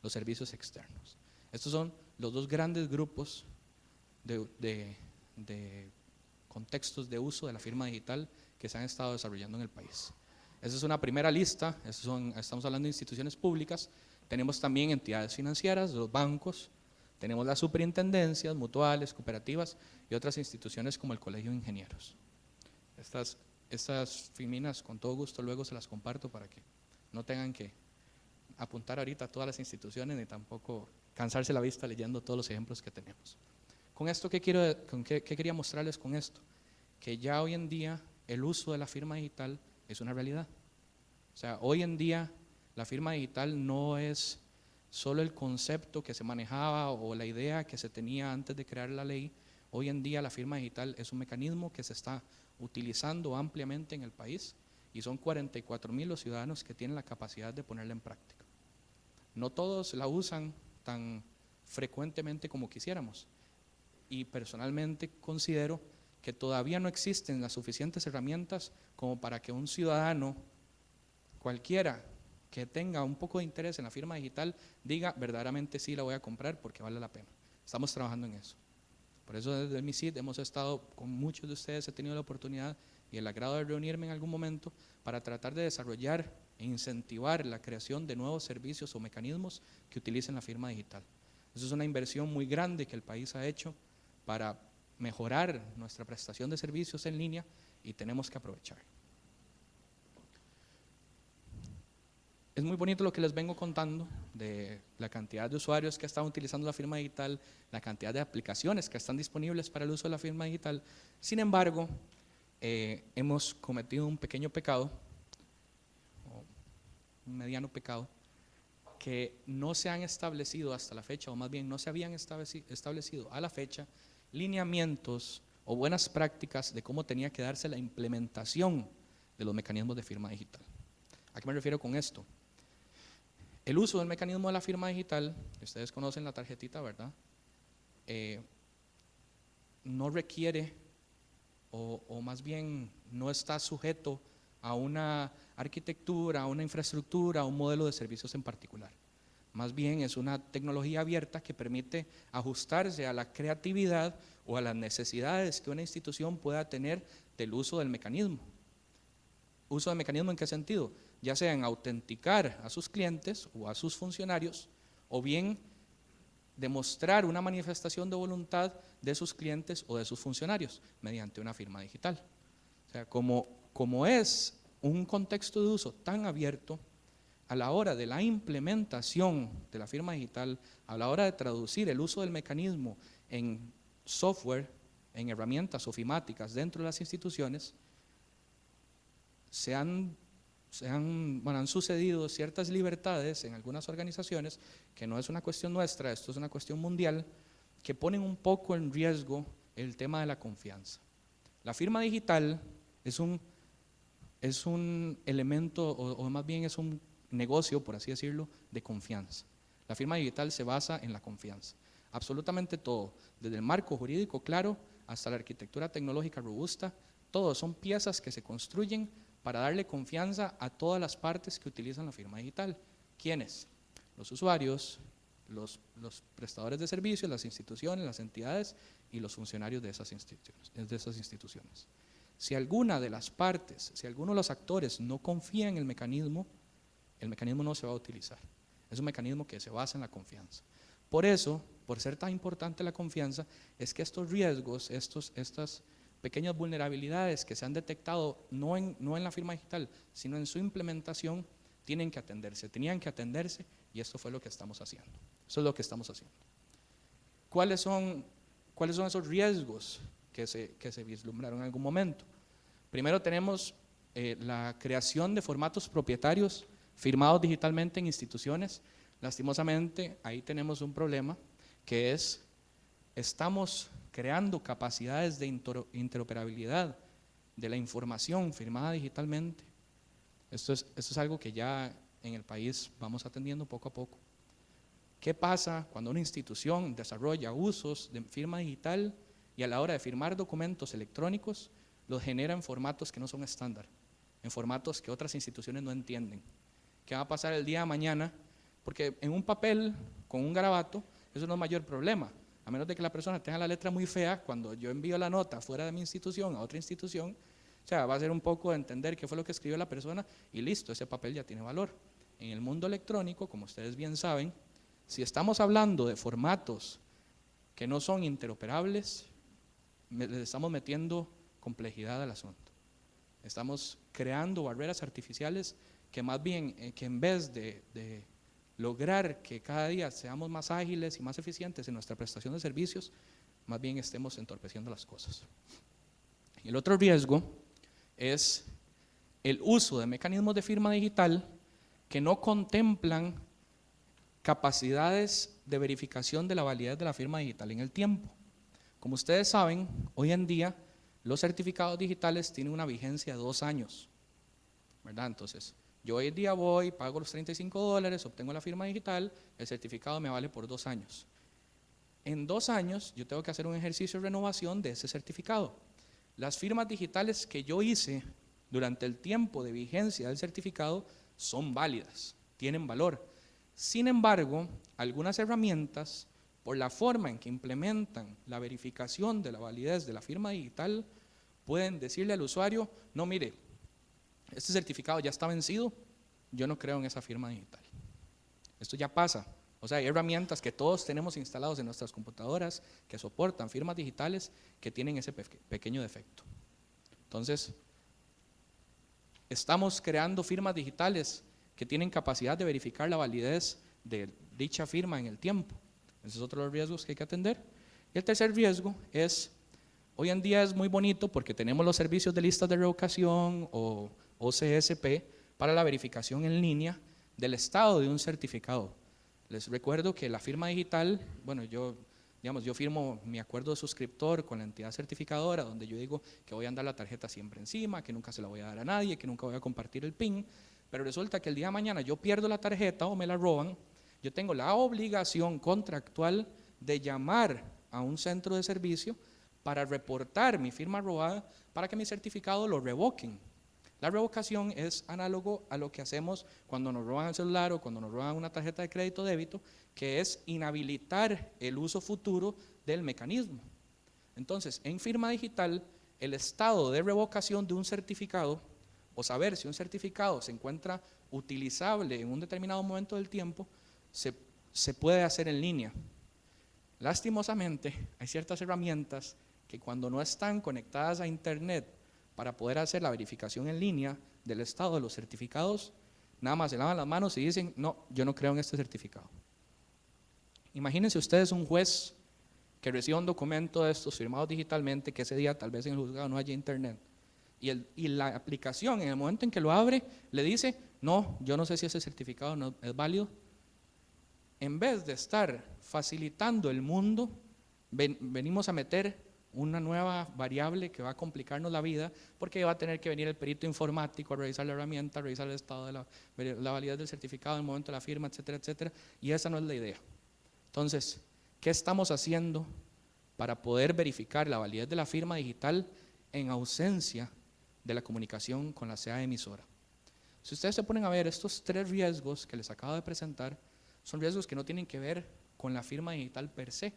los servicios externos. Estos son los dos grandes grupos de contextos de uso de la firma digital que se han estado desarrollando en el país. Esa es una primera lista, estamos hablando de instituciones públicas, tenemos también entidades financieras, los bancos, tenemos las superintendencias, mutuales, cooperativas y otras instituciones como el Colegio de Ingenieros. Estas filminas con todo gusto luego se las comparto para que no tengan que apuntar ahorita a todas las instituciones ni tampoco cansarse la vista leyendo todos los ejemplos que tenemos. Con esto, ¿qué quería mostrarles con esto? Que ya hoy en día el uso de la firma digital es una realidad. O sea, hoy en día la firma digital no es solo el concepto que se manejaba o la idea que se tenía antes de crear la ley. Hoy en día la firma digital es un mecanismo que se está utilizando ampliamente en el país y son 44,000 los ciudadanos que tienen la capacidad de ponerla en práctica. No todos la usan tan frecuentemente como quisiéramos y personalmente considero que todavía no existen las suficientes herramientas como para que un ciudadano cualquiera que tenga un poco de interés en la firma digital diga verdaderamente sí la voy a comprar porque vale la pena. Estamos trabajando en eso. Por eso desde el MISID hemos estado con muchos de ustedes, he tenido la oportunidad y el agrado de reunirme en algún momento para tratar de desarrollar e incentivar la creación de nuevos servicios o mecanismos que utilicen la firma digital. Eso es una inversión muy grande que el país ha hecho para mejorar nuestra prestación de servicios en línea y tenemos que aprovechar. Es muy bonito lo que les vengo contando de la cantidad de usuarios que están utilizando la firma digital, la cantidad de aplicaciones que están disponibles para el uso de la firma digital. Sin embargo, hemos cometido un pequeño pecado, o un mediano pecado, que no se han establecido hasta la fecha, o más bien no se habían establecido a la fecha, lineamientos o buenas prácticas de cómo tenía que darse la implementación de los mecanismos de firma digital. ¿A qué me refiero con esto? El uso del mecanismo de la firma digital, ustedes conocen la tarjetita, ¿verdad? No requiere, o más bien no está sujeto a una arquitectura, a una infraestructura, a un modelo de servicios en particular. Más bien es una tecnología abierta que permite ajustarse a la creatividad o a las necesidades que una institución pueda tener del uso del mecanismo. ¿Uso del mecanismo en qué sentido? Ya sea en autenticar a sus clientes o a sus funcionarios, o bien demostrar una manifestación de voluntad de sus clientes o de sus funcionarios mediante una firma digital. O sea, como es un contexto de uso tan abierto, a la hora de la implementación de la firma digital, a la hora de traducir el uso del mecanismo en software, en herramientas ofimáticas dentro de las instituciones, han sucedido ciertas libertades en algunas organizaciones, que no es una cuestión nuestra, esto es una cuestión mundial, que ponen un poco en riesgo el tema de la confianza. La firma digital es un elemento, o más bien es un negocio, por así decirlo, de confianza. La firma digital se basa en la confianza. Absolutamente todo, desde el marco jurídico claro hasta la arquitectura tecnológica robusta, todo son piezas que se construyen para darle confianza a todas las partes que utilizan la firma digital. ¿Quiénes? Los usuarios, los prestadores de servicios, las instituciones, las entidades y los funcionarios de esas instituciones. Si alguna de las partes, si alguno de los actores no confía en el mecanismo no se va a utilizar. Es un mecanismo que se basa en la confianza. Por eso, por ser tan importante la confianza, es que estos riesgos, estas pequeñas vulnerabilidades que se han detectado no en la firma digital, sino en su implementación, tenían que atenderse y esto fue lo que estamos haciendo. Eso es lo que estamos haciendo. ¿Cuáles son esos riesgos que se vislumbraron en algún momento? Primero tenemos la creación de formatos propietarios firmados digitalmente en instituciones. Lastimosamente, ahí tenemos un problema que es, estamos creando capacidades de interoperabilidad de la información firmada digitalmente. Esto es algo que ya en el país vamos atendiendo poco a poco. ¿Qué pasa cuando una institución desarrolla usos de firma digital y a la hora de firmar documentos electrónicos los genera en formatos que no son estándar, en formatos que otras instituciones no entienden? ¿Qué va a pasar el día de mañana Porque en un papel, con un garabato, eso no es mayor problema. A menos de que la persona tenga la letra muy fea, cuando yo envío la nota fuera de mi institución a otra institución, o sea, va a ser un poco de entender qué fue lo que escribió la persona y listo, ese papel ya tiene valor. En el mundo electrónico, como ustedes bien saben, si estamos hablando de formatos que no son interoperables, le estamos metiendo complejidad al asunto. Estamos creando barreras artificiales que más bien, que en vez de lograr que cada día seamos más ágiles y más eficientes en nuestra prestación de servicios, más bien estemos entorpeciendo las cosas. Y el otro riesgo es el uso de mecanismos de firma digital que no contemplan capacidades de verificación de la validez de la firma digital en el tiempo. Como ustedes saben, hoy en día los certificados digitales tienen una vigencia de 2 años, ¿verdad? Entonces, yo hoy en día voy, pago los $35, obtengo la firma digital, el certificado me vale por 2 años. En 2 años yo tengo que hacer un ejercicio de renovación de ese certificado. Las firmas digitales que yo hice durante el tiempo de vigencia del certificado son válidas, tienen valor. Sin embargo, algunas herramientas, por la forma en que implementan la verificación de la validez de la firma digital, pueden decirle al usuario, no, mire, este certificado ya está vencido, yo no creo en esa firma digital. Esto ya pasa. O sea, hay herramientas que todos tenemos instalados en nuestras computadoras que soportan firmas digitales que tienen ese pequeño defecto. Entonces, estamos creando firmas digitales que tienen capacidad de verificar la validez de dicha firma en el tiempo. Ese es otro de los riesgos que hay que atender. Y el tercer riesgo es, hoy en día es muy bonito porque tenemos los servicios de listas de revocación o CSP para la verificación en línea del estado de un certificado. Les recuerdo que la firma digital, bueno, yo firmo mi acuerdo de suscriptor con la entidad certificadora, donde yo digo que voy a andar la tarjeta siempre encima, que nunca se la voy a dar a nadie, que nunca voy a compartir el PIN, pero resulta que el día de mañana yo pierdo la tarjeta o me la roban, yo tengo la obligación contractual de llamar a un centro de servicio para reportar mi firma robada para que mi certificado lo revoquen. La revocación es análogo a lo que hacemos cuando nos roban el celular o cuando nos roban una tarjeta de crédito o débito, que es inhabilitar el uso futuro del mecanismo. Entonces, en firma digital, el estado de revocación de un certificado, o saber si un certificado se encuentra utilizable en un determinado momento del tiempo, se puede hacer en línea. Lastimosamente, hay ciertas herramientas que cuando no están conectadas a Internet para poder hacer la verificación en línea del estado de los certificados, nada más se lavan las manos y dicen, no, yo no creo en este certificado. Imagínense ustedes un juez que reciba un documento de estos firmados digitalmente, que ese día tal vez en el juzgado no haya Internet, y la aplicación en el momento en que lo abre le dice, no, yo no sé si ese certificado no es válido. En vez de estar facilitando el mundo, venimos a meter una nueva variable que va a complicarnos la vida, porque va a tener que venir el perito informático a revisar la herramienta, a revisar el estado de la validez del certificado en el momento de la firma, etcétera, etcétera, y esa no es la idea. Entonces, ¿qué estamos haciendo para poder verificar la validez de la firma digital en ausencia de la comunicación con la CA emisora? Si ustedes se ponen a ver, estos 3 riesgos que les acabo de presentar son riesgos que no tienen que ver con la firma digital per se,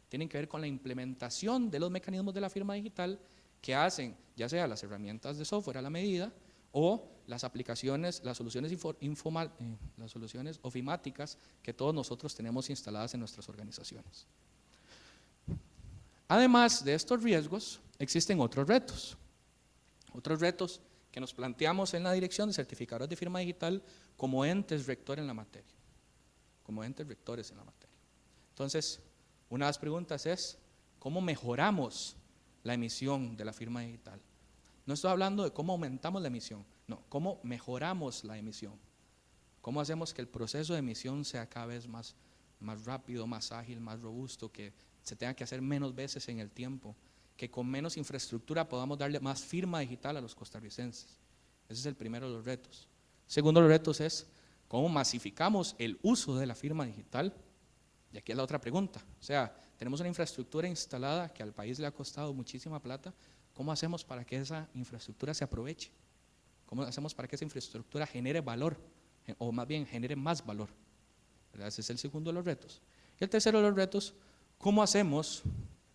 tienen que ver con la implementación de los mecanismos de la firma digital que hacen, ya sea las herramientas de software a la medida o las aplicaciones, las soluciones ofimáticas que todos nosotros tenemos instaladas en nuestras organizaciones. Además de estos riesgos, existen otros retos que nos planteamos en la Dirección de Certificadores de Firma Digital como entes rectores en la materia. Entonces, una de las preguntas es, ¿cómo mejoramos la emisión de la firma digital? No estoy hablando de cómo aumentamos la emisión, no, cómo mejoramos la emisión. ¿Cómo hacemos que el proceso de emisión sea cada vez más rápido, más ágil, más robusto, que se tenga que hacer menos veces en el tiempo, que con menos infraestructura podamos darle más firma digital a los costarricenses? Ese es el primero de los retos. Segundo de los retos es, ¿cómo masificamos el uso de la firma digital? Y aquí es la otra pregunta, o sea, tenemos una infraestructura instalada que al país le ha costado muchísima plata, ¿cómo hacemos para que esa infraestructura se aproveche? ¿Cómo hacemos para que esa infraestructura genere valor, o más bien genere más valor? ¿verdad? Ese es el segundo de los retos. Y el tercero de los retos, ¿cómo hacemos,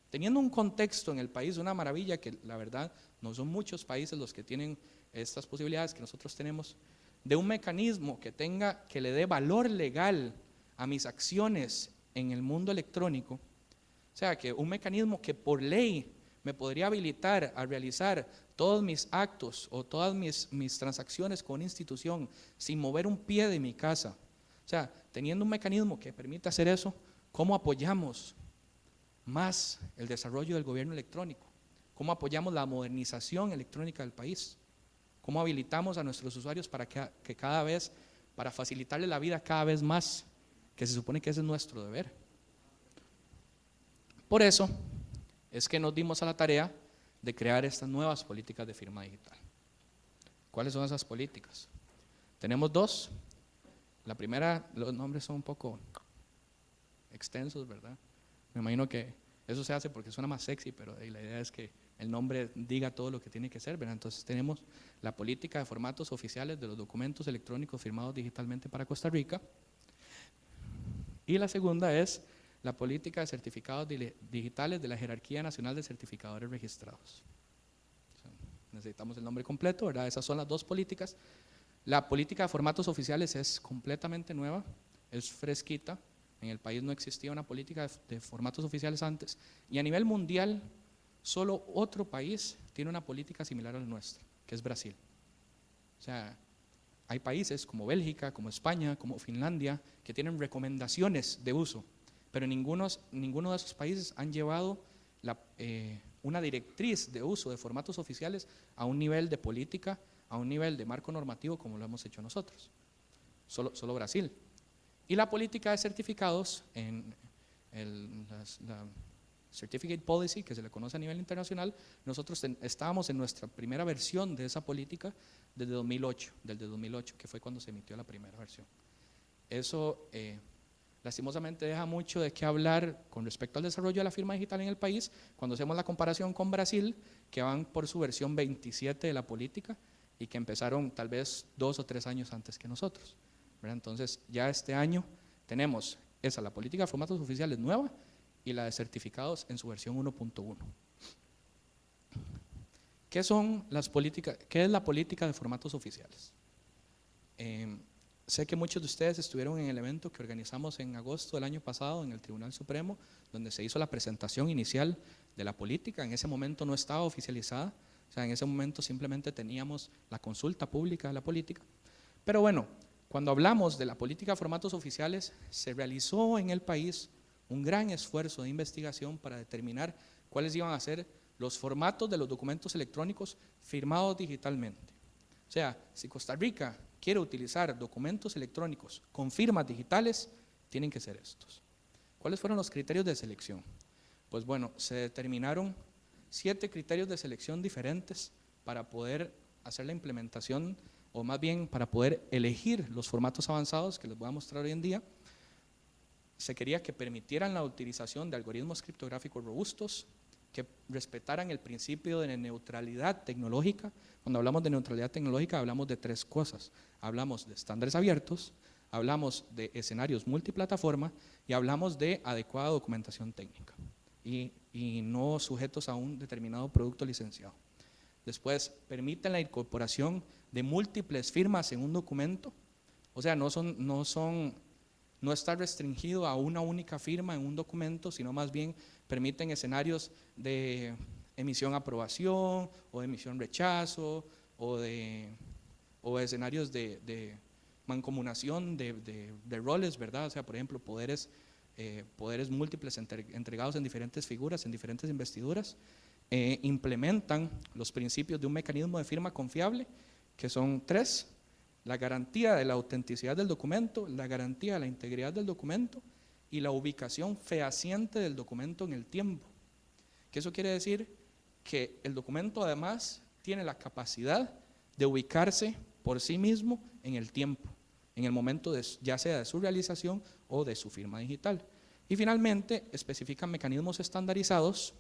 teniendo un contexto en el país, una maravilla que la verdad no son muchos países los que tienen estas posibilidades que nosotros tenemos, de un mecanismo que le dé valor legal a mis acciones en el mundo electrónico? O sea, que un mecanismo que por ley me podría habilitar a realizar todos mis actos o todas mis transacciones con una institución sin mover un pie de mi casa. O sea, teniendo un mecanismo que permita hacer eso, ¿cómo apoyamos más el desarrollo del gobierno electrónico? ¿Cómo apoyamos la modernización electrónica del país? ¿Cómo habilitamos a nuestros usuarios para que cada vez, para facilitarles la vida cada vez más, que se supone que ese es nuestro deber? Por eso es que nos dimos a la tarea de crear estas nuevas políticas de firma digital. ¿Cuáles son esas políticas? Tenemos dos. La primera, los nombres son un poco extensos, ¿verdad? Me imagino que eso se hace porque suena más sexy, pero la idea es que el nombre diga todo lo que tiene que ser, ¿verdad? Entonces tenemos la política de formatos oficiales de los documentos electrónicos firmados digitalmente para Costa Rica. Y la segunda es la política de certificados digitales de la Jerarquía Nacional de Certificadores Registrados. O sea, necesitamos el nombre completo, ¿verdad? Esas son las dos políticas. La política de formatos oficiales es completamente nueva, es fresquita. En el país no existía una política de formatos oficiales antes. Y a nivel mundial, solo otro país tiene una política similar a la nuestra, que es Brasil. O sea, hay países como Bélgica, como España, como Finlandia, que tienen recomendaciones de uso, pero ninguno de esos países han llevado una directriz de uso de formatos oficiales a un nivel de política, a un nivel de marco normativo como lo hemos hecho nosotros. Solo Brasil. Y la política de certificados, la Certificate Policy, que se le conoce a nivel internacional, nosotros estábamos en nuestra primera versión de esa política desde 2008, que fue cuando se emitió la primera versión. Eso lastimosamente deja mucho de qué hablar con respecto al desarrollo de la firma digital en el país, cuando hacemos la comparación con Brasil, que van por su versión 27 de la política y que empezaron tal vez 2 o 3 años antes que nosotros, ¿verdad? Entonces ya este año tenemos la política de formatos oficiales nueva y la de certificados en su versión 1.1. ¿Qué es la política de formatos oficiales? Sé que muchos de ustedes estuvieron en el evento que organizamos en agosto del año pasado en el Tribunal Supremo, donde se hizo la presentación inicial de la política. En ese momento no estaba oficializada, o sea, en ese momento simplemente teníamos la consulta pública de la política. Pero bueno, cuando hablamos de la política de formatos oficiales, se realizó en el país un gran esfuerzo de investigación para determinar cuáles iban a ser los formatos de los documentos electrónicos firmados digitalmente. O sea, si Costa Rica quiere utilizar documentos electrónicos con firmas digitales, tienen que ser estos. ¿Cuáles fueron los criterios de selección? Pues bueno, se determinaron 7 criterios de selección diferentes para poder hacer la implementación, o más bien para poder elegir los formatos avanzados que les voy a mostrar hoy en día. Se quería que permitieran la utilización de algoritmos criptográficos robustos, que respetaran el principio de neutralidad tecnológica. Cuando hablamos de neutralidad tecnológica hablamos de 3 cosas. Hablamos de estándares abiertos, hablamos de escenarios multiplataforma y hablamos de adecuada documentación técnica y no sujetos a un determinado producto licenciado. Después, permiten la incorporación de múltiples firmas en un documento, o sea, no está restringido a una única firma en un documento, sino más bien permiten escenarios de emisión-aprobación o de emisión-rechazo o de escenarios de mancomunación de roles, ¿verdad? O sea, por ejemplo, poderes múltiples entregados en diferentes figuras, en diferentes investiduras. Implementan los principios de un mecanismo de firma confiable, que son 3: la garantía de la autenticidad del documento, la garantía de la integridad del documento y la ubicación fehaciente del documento en el tiempo. ¿Qué eso quiere decir? Que el documento además tiene la capacidad de ubicarse por sí mismo en el tiempo, en el momento ya sea de su realización o de su firma digital. Y finalmente especifican mecanismos estandarizados,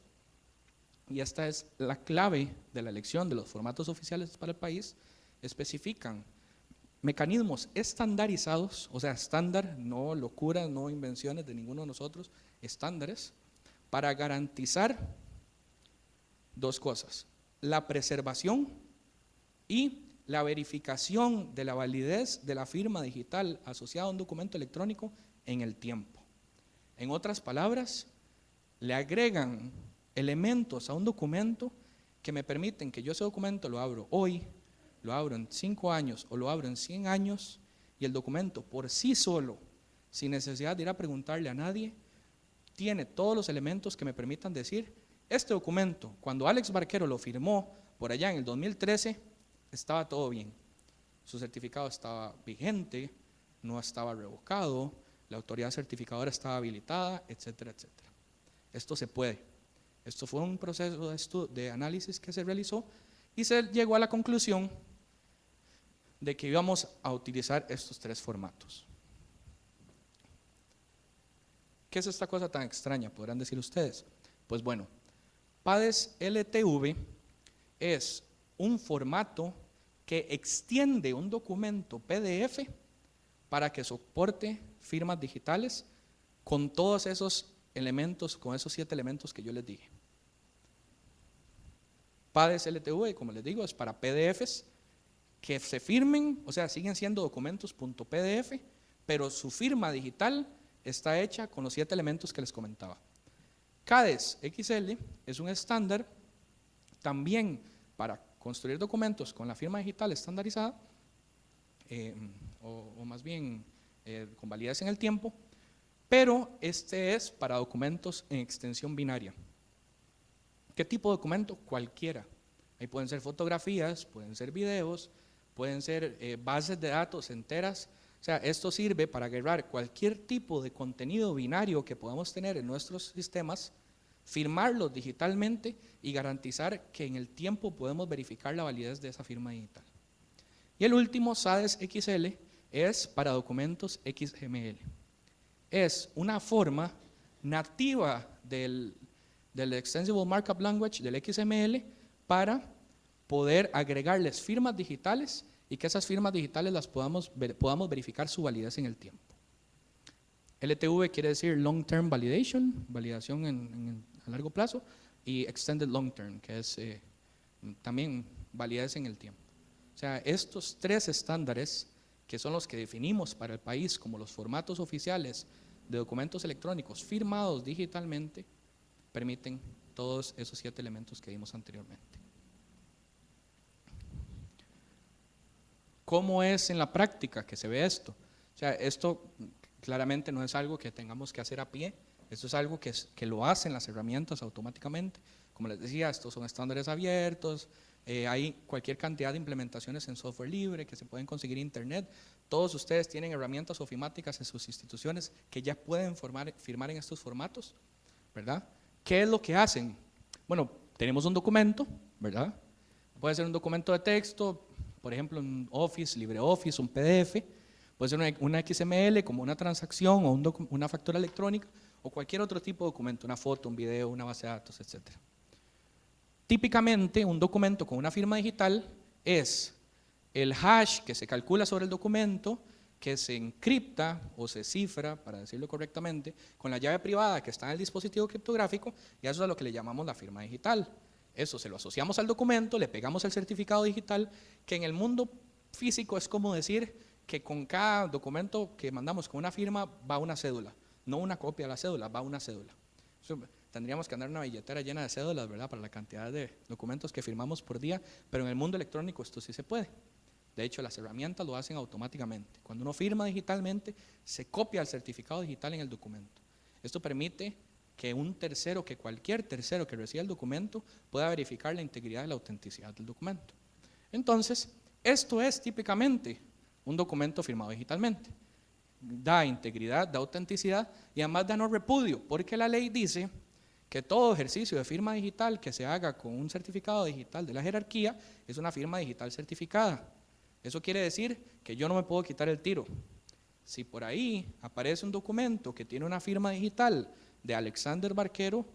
y esta es la clave de la elección de los formatos oficiales para el país. Especifican mecanismos estandarizados, o sea, estándar, no locuras, no invenciones de ninguno de nosotros, estándares, para garantizar dos cosas: la preservación y la verificación de la validez de la firma digital asociada a un documento electrónico en el tiempo. En otras palabras, le agregan elementos a un documento que me permiten que yo ese documento lo abro hoy, lo abro en 5 años o lo abro en 100 años, y el documento por sí solo, sin necesidad de ir a preguntarle a nadie, tiene todos los elementos que me permitan decir: este documento, cuando Alex Barquero lo firmó por allá en el 2013, estaba todo bien, su certificado estaba vigente, no estaba revocado, la autoridad certificadora estaba habilitada, etcétera, etcétera. Esto se puede. Esto fue un proceso de análisis que se realizó y se llegó a la conclusión de que íbamos a utilizar estos 3 formatos. ¿Qué es esta cosa tan extraña?, podrán decir ustedes. Pues bueno, PADES LTV es un formato que extiende un documento PDF para que soporte firmas digitales con todos esos elementos, con esos 7 elementos que yo les dije. PADES LTV, como les digo, es para PDFs que se firmen, o sea, siguen siendo documentos.pdf, pero su firma digital está hecha con los 7 elementos que les comentaba. CADES XL es un estándar también para construir documentos con la firma digital estandarizada, o más bien con validez en el tiempo, pero este es para documentos en extensión binaria. ¿Qué tipo de documento? Cualquiera. Ahí pueden ser fotografías, pueden ser videos, pueden ser bases de datos enteras. O sea, esto sirve para agarrar cualquier tipo de contenido binario que podamos tener en nuestros sistemas, firmarlos digitalmente y garantizar que en el tiempo podemos verificar la validez de esa firma digital. Y el último, SADES XL, es para documentos XML. Es una forma nativa del Extensible Markup Language, del XML, para poder agregarles firmas digitales y que esas firmas digitales las podamos verificar su validez en el tiempo. LTV quiere decir Long Term Validation, validación a largo plazo, y Extended Long Term, que es también validez en el tiempo. O sea, estos 3 estándares, que son los que definimos para el país como los formatos oficiales de documentos electrónicos firmados digitalmente, permiten todos esos 7 elementos que vimos anteriormente. ¿Cómo es en la práctica que se ve esto? O sea, esto claramente no es algo que tengamos que hacer a pie, esto es algo que lo hacen las herramientas automáticamente. Como les decía, estos son estándares abiertos, hay cualquier cantidad de implementaciones en software libre que se pueden conseguir en internet. Todos ustedes tienen herramientas ofimáticas en sus instituciones que ya pueden firmar en estos formatos, ¿verdad? ¿Qué es lo que hacen? Bueno, tenemos un documento, ¿verdad? Puede ser un documento de texto, por ejemplo, un Office, LibreOffice, un PDF, puede ser una XML como una transacción o una factura electrónica, o cualquier otro tipo de documento, una foto, un video, una base de datos, etc. Típicamente, un documento con una firma digital es el hash que se calcula sobre el documento, que se encripta o se cifra, para decirlo correctamente, con la llave privada que está en el dispositivo criptográfico, y eso es a lo que le llamamos la firma digital. Eso se lo asociamos al documento, le pegamos el certificado digital, que en el mundo físico es como decir que con cada documento que mandamos con una firma va una cédula, no una copia de la cédula, va una cédula. Tendríamos que andar una billetera llena de cédulas, ¿verdad?, para la cantidad de documentos que firmamos por día, pero en el mundo electrónico esto sí se puede. De hecho, las herramientas lo hacen automáticamente. Cuando uno firma digitalmente, se copia el certificado digital en el documento. Esto permite que un tercero, que cualquier tercero que reciba el documento, pueda verificar la integridad y la autenticidad del documento. Entonces, esto es típicamente un documento firmado digitalmente. Da integridad, da autenticidad y además da no repudio, porque la ley dice que todo ejercicio de firma digital que se haga con un certificado digital de la jerarquía es una firma digital certificada. Eso quiere decir que yo no me puedo quitar el tiro. Si por ahí aparece un documento que tiene una firma digital de Alexander Barquero,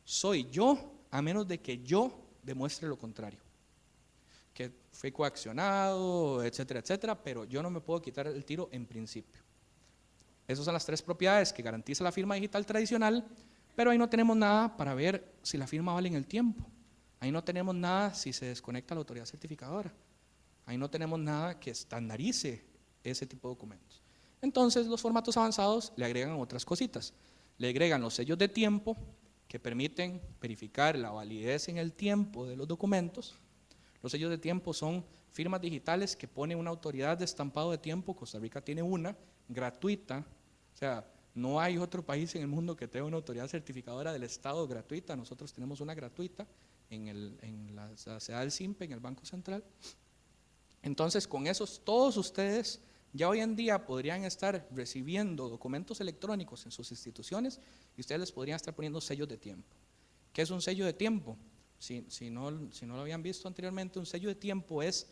soy yo, a menos de que yo demuestre lo contrario. ¿Ok? que fue coaccionado, etcétera, etcétera, pero yo no me puedo quitar el tiro en principio. Esas son las tres propiedades que garantiza la firma digital tradicional, pero ahí no tenemos nada para ver si la firma vale en el tiempo. Ahí no tenemos nada si se desconecta la autoridad certificadora. Ahí no tenemos nada que estandarice ese tipo de documentos. Entonces, los formatos avanzados le agregan otras cositas. Le agregan los sellos de tiempo que permiten verificar la validez en el tiempo de los documentos. Los sellos de tiempo son firmas digitales que pone una autoridad de estampado de tiempo. Costa Rica tiene una gratuita. O sea, no hay otro país en el mundo que tenga una autoridad certificadora del Estado gratuita. Nosotros tenemos una gratuita en la sede del SIMPE, en el Banco Central. Entonces, con esos, todos ustedes ya hoy en día podrían estar recibiendo documentos electrónicos en sus instituciones y ustedes les podrían estar poniendo sellos de tiempo. ¿Qué es un sello de tiempo? Si no lo habían visto anteriormente, un sello de tiempo es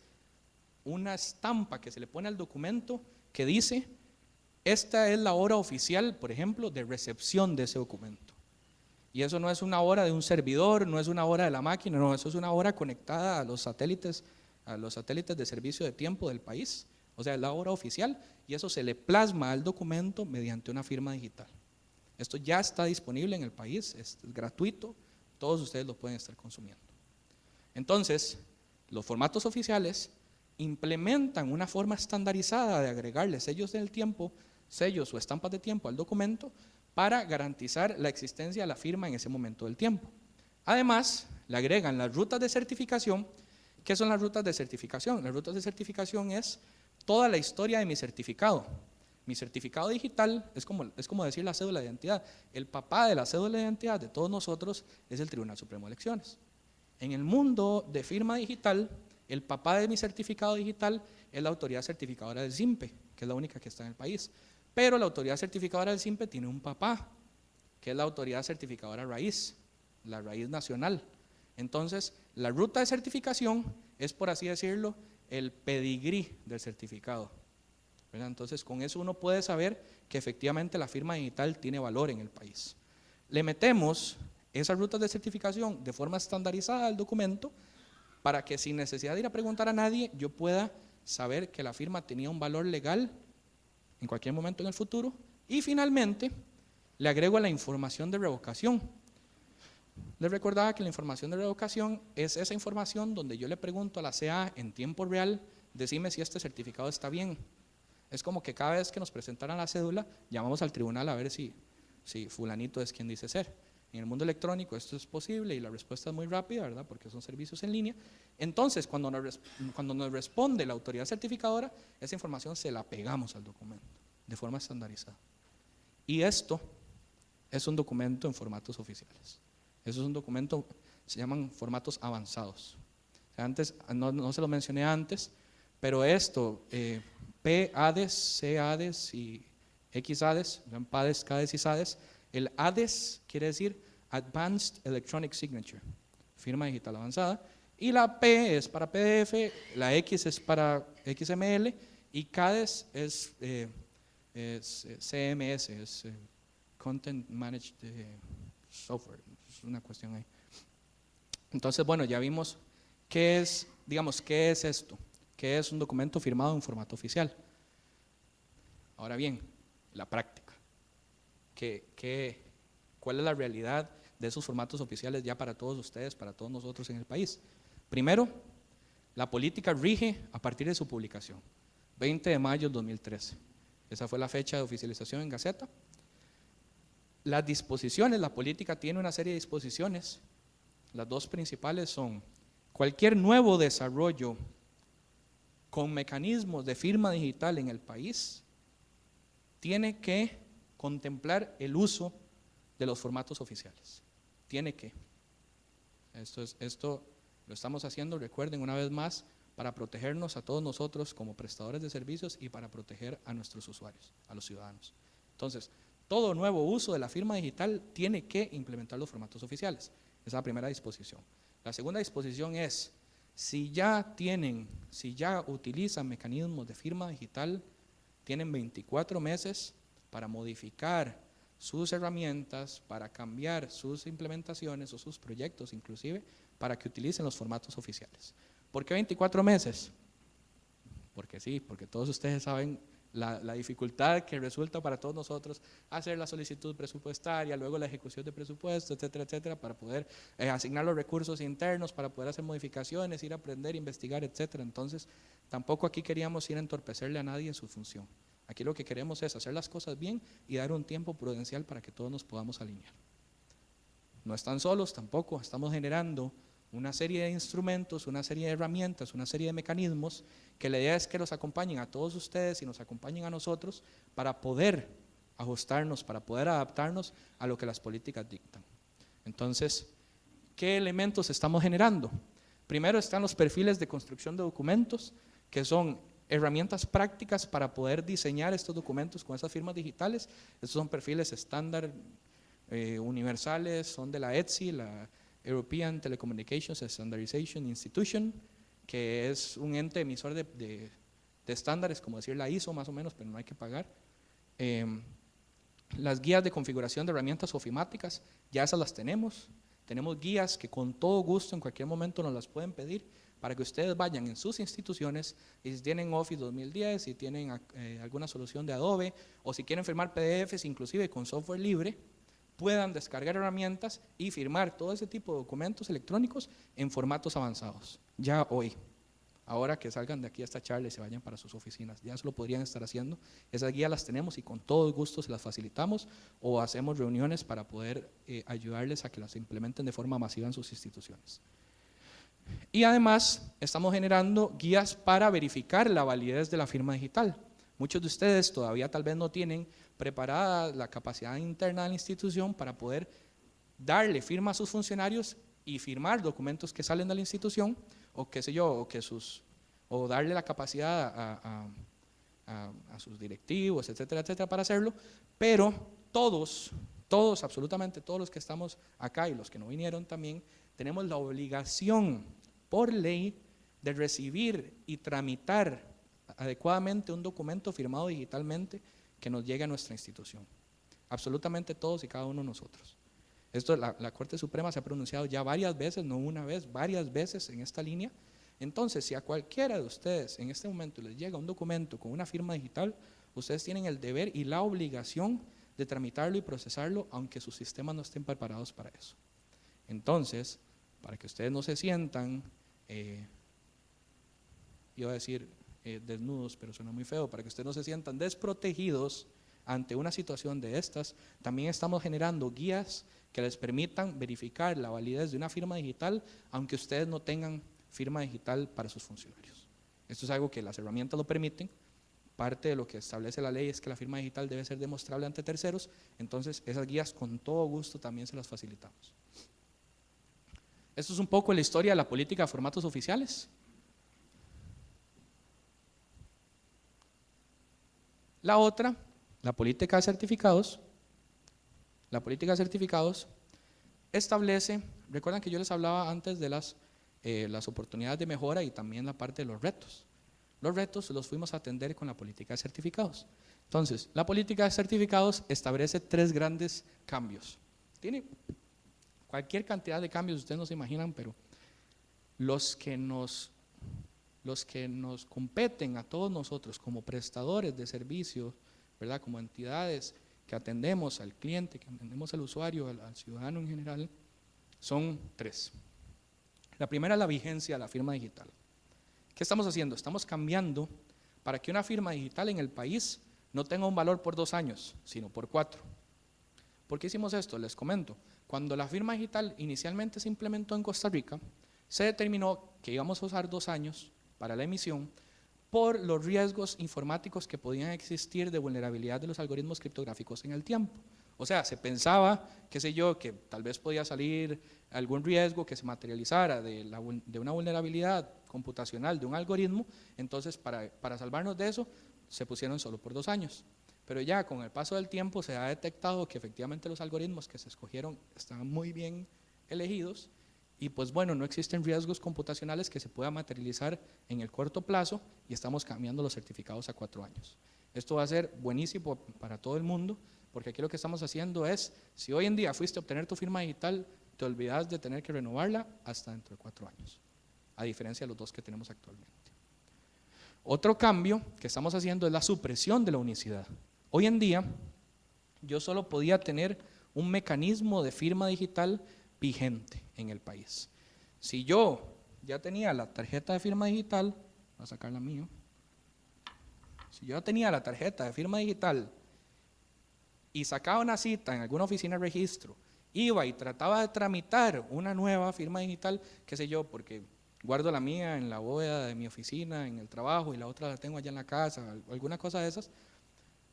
una estampa que se le pone al documento que dice: esta es la hora oficial, por ejemplo, de recepción de ese documento. Y eso no es una hora de un servidor, no es una hora de la máquina, no, eso es una hora conectada a los satélites de servicio de tiempo del país. O sea, es la hora oficial y eso se le plasma al documento mediante una firma digital. Esto ya está disponible en el país, es gratuito, todos ustedes lo pueden estar consumiendo. Entonces, los formatos oficiales implementan una forma estandarizada de agregarle sellos del tiempo, sellos o estampas de tiempo al documento para garantizar la existencia de la firma en ese momento del tiempo. Además, le agregan las rutas de certificación. ¿Qué son las rutas de certificación? Las rutas de certificación es toda la historia de mi certificado. Mi certificado digital es como decir la cédula de identidad. El papá de la cédula de identidad de todos nosotros es el Tribunal Supremo de Elecciones. En el mundo de firma digital, el papá de mi certificado digital es la autoridad certificadora del SIMPE, que es la única que está en el país. Pero la autoridad certificadora del SIMPE tiene un papá, que es la autoridad certificadora raíz, la raíz nacional. Entonces, la ruta de certificación es, por así decirlo, el pedigrí del certificado, ¿verdad? Entonces, con eso uno puede saber que efectivamente la firma digital tiene valor en el país. Le metemos esas rutas de certificación de forma estandarizada al documento para que, sin necesidad de ir a preguntar a nadie, yo pueda saber que la firma tenía un valor legal en cualquier momento en el futuro. Y finalmente, le agrego la información de revocación. Les recordaba que la información de revocación es esa información donde yo le pregunto a la CA en tiempo real: decime si este certificado está bien. Es como que cada vez que nos presentaran la cédula, llamamos al tribunal a ver si fulanito es quien dice ser. En el mundo electrónico esto es posible y la respuesta es muy rápida, ¿verdad? Porque son servicios en línea. Entonces, cuando nos responde la autoridad certificadora, esa información se la pegamos al documento de forma estandarizada. Y esto es un documento en formatos oficiales. Eso es un documento, se llaman formatos avanzados. O sea, antes, no se lo mencioné antes, pero esto, P-ADES, C-ADES y X-ADES, PADES, CADES y SADES. El ADES quiere decir Advanced Electronic Signature, firma digital avanzada, y la P es para PDF, la X es para XML y CADES es CMS, es Content Managed Software, es una cuestión ahí. Entonces, bueno, ya vimos qué es, qué es esto, qué es un documento firmado en formato oficial. Ahora bien, la práctica. ¿Cuál es la realidad de esos formatos oficiales ya para todos ustedes, para todos nosotros en el país? Primero, la política rige a partir de su publicación, 20 de mayo de 2013. Esa fue la fecha de oficialización en Gaceta. Las disposiciones, la política tiene una serie de disposiciones. Las dos principales son: cualquier nuevo desarrollo con mecanismos de firma digital en el país tiene que contemplar el uso de los formatos oficiales. Tiene que. Esto lo estamos haciendo, recuerden, una vez más, para protegernos a todos nosotros como prestadores de servicios y para proteger a nuestros usuarios, a los ciudadanos. Entonces, todo nuevo uso de la firma digital tiene que implementar los formatos oficiales. Esa es la primera disposición. La segunda disposición es: si ya utilizan mecanismos de firma digital, tienen 24 meses para modificar sus herramientas, para cambiar sus implementaciones o sus proyectos inclusive, para que utilicen los formatos oficiales. ¿Por qué 24 meses? Porque sí, porque todos ustedes saben la dificultad que resulta para todos nosotros hacer la solicitud presupuestaria, luego la ejecución de presupuesto, etcétera, etcétera, para poder asignar los recursos internos, para poder hacer modificaciones, ir a aprender, investigar, etcétera. Entonces, tampoco aquí queríamos ir a entorpecerle a nadie en su función. Aquí lo que queremos es hacer las cosas bien y dar un tiempo prudencial para que todos nos podamos alinear. No están solos tampoco, estamos generando una serie de instrumentos, una serie de herramientas, una serie de mecanismos que la idea es que los acompañen a todos ustedes y nos acompañen a nosotros para poder ajustarnos, para poder adaptarnos a lo que las políticas dictan. Entonces, ¿qué elementos estamos generando? Primero están los perfiles de construcción de documentos, que son herramientas prácticas para poder diseñar estos documentos con esas firmas digitales. Estos son perfiles estándar, universales, son de la ETSI, la European Telecommunications Standardization Institution, que es un ente emisor de estándares, como decir la ISO más o menos, pero no hay que pagar. Las guías de configuración de herramientas ofimáticas, ya esas las tenemos. Tenemos guías que con todo gusto en cualquier momento nos las pueden pedir para que ustedes vayan en sus instituciones y si tienen Office 2010, si tienen alguna solución de Adobe o si quieren firmar PDFs inclusive con software libre, puedan descargar herramientas y firmar todo ese tipo de documentos electrónicos en formatos avanzados, ya hoy. Ahora que salgan de aquí a esta charla y se vayan para sus oficinas, ya eso lo podrían estar haciendo. Esas guías las tenemos y con todo gusto se las facilitamos o hacemos reuniones para poder ayudarles a que las implementen de forma masiva en sus instituciones. Y además estamos generando guías para verificar la validez de la firma digital. Muchos de ustedes todavía tal vez no tienen preparada la capacidad interna de la institución para poder darle firma a sus funcionarios y firmar documentos que salen de la institución, o qué sé yo, o darle la capacidad a sus directivos, etcétera, etcétera, para hacerlo, pero todos, absolutamente todos los que estamos acá y los que no vinieron también, tenemos la obligación por ley de recibir y tramitar adecuadamente un documento firmado digitalmente que nos llegue a nuestra institución. Absolutamente todos y cada uno de nosotros. Esto la Corte Suprema se ha pronunciado ya varias veces, no una vez, varias veces en esta línea. Entonces, si a cualquiera de ustedes en este momento les llega un documento con una firma digital, ustedes tienen el deber y la obligación de tramitarlo y procesarlo, aunque sus sistemas no estén preparados para eso. Entonces, para que ustedes no se sientan, iba a decir desnudos, pero suena muy feo, para que ustedes no se sientan desprotegidos ante una situación de estas, también estamos generando guías que les permitan verificar la validez de una firma digital, aunque ustedes no tengan firma digital para sus funcionarios. Esto es algo que las herramientas lo permiten. Parte de lo que establece la ley es que la firma digital debe ser demostrable ante terceros, entonces esas guías con todo gusto también se las facilitamos. Esto es un poco la historia de la política de formatos oficiales. La otra, la política de certificados. La política de certificados establece, recuerdan que yo les hablaba antes de las oportunidades de mejora y también la parte de los retos. Los retos los fuimos a atender con la política de certificados. Entonces, la política de certificados establece 3 grandes cambios. Tiene cualquier cantidad de cambios, ustedes no se imaginan, pero los que nos competen a todos nosotros como prestadores de servicios, ¿verdad? Como entidades que atendemos al cliente, que atendemos al usuario, al ciudadano en general, son 3. La primera es la vigencia de la firma digital. ¿Qué estamos haciendo? Estamos cambiando para que una firma digital en el país no tenga un valor por 2 años, sino por 4. ¿Por qué hicimos esto? Les comento. Cuando la firma digital inicialmente se implementó en Costa Rica, se determinó que íbamos a usar 2 años para la emisión por los riesgos informáticos que podían existir de vulnerabilidad de los algoritmos criptográficos en el tiempo. O sea, se pensaba, qué sé yo, que tal vez podía salir algún riesgo que se materializara de una vulnerabilidad computacional de un algoritmo, entonces para salvarnos de eso se pusieron solo por 2 años. Pero ya con el paso del tiempo se ha detectado que efectivamente los algoritmos que se escogieron estaban muy bien elegidos y pues bueno, no existen riesgos computacionales que se puedan materializar en el corto plazo y estamos cambiando los certificados a 4 años. Esto va a ser buenísimo para todo el mundo porque aquí lo que estamos haciendo es, si hoy en día fuiste a obtener tu firma digital, te olvidas de tener que renovarla hasta dentro de 4 años. a diferencia de los dos que tenemos actualmente. Otro cambio que estamos haciendo es la supresión de la unicidad. Hoy en día, yo solo podía tener un mecanismo de firma digital vigente en el país. Si yo ya tenía la tarjeta de firma digital, voy a sacar la mía. Si yo ya tenía la tarjeta de firma digital y sacaba una cita en alguna oficina de registro, iba y trataba de tramitar una nueva firma digital, qué sé yo, porque guardo la mía en la bóveda de mi oficina, en el trabajo, y la otra la tengo allá en la casa, alguna cosa de esas,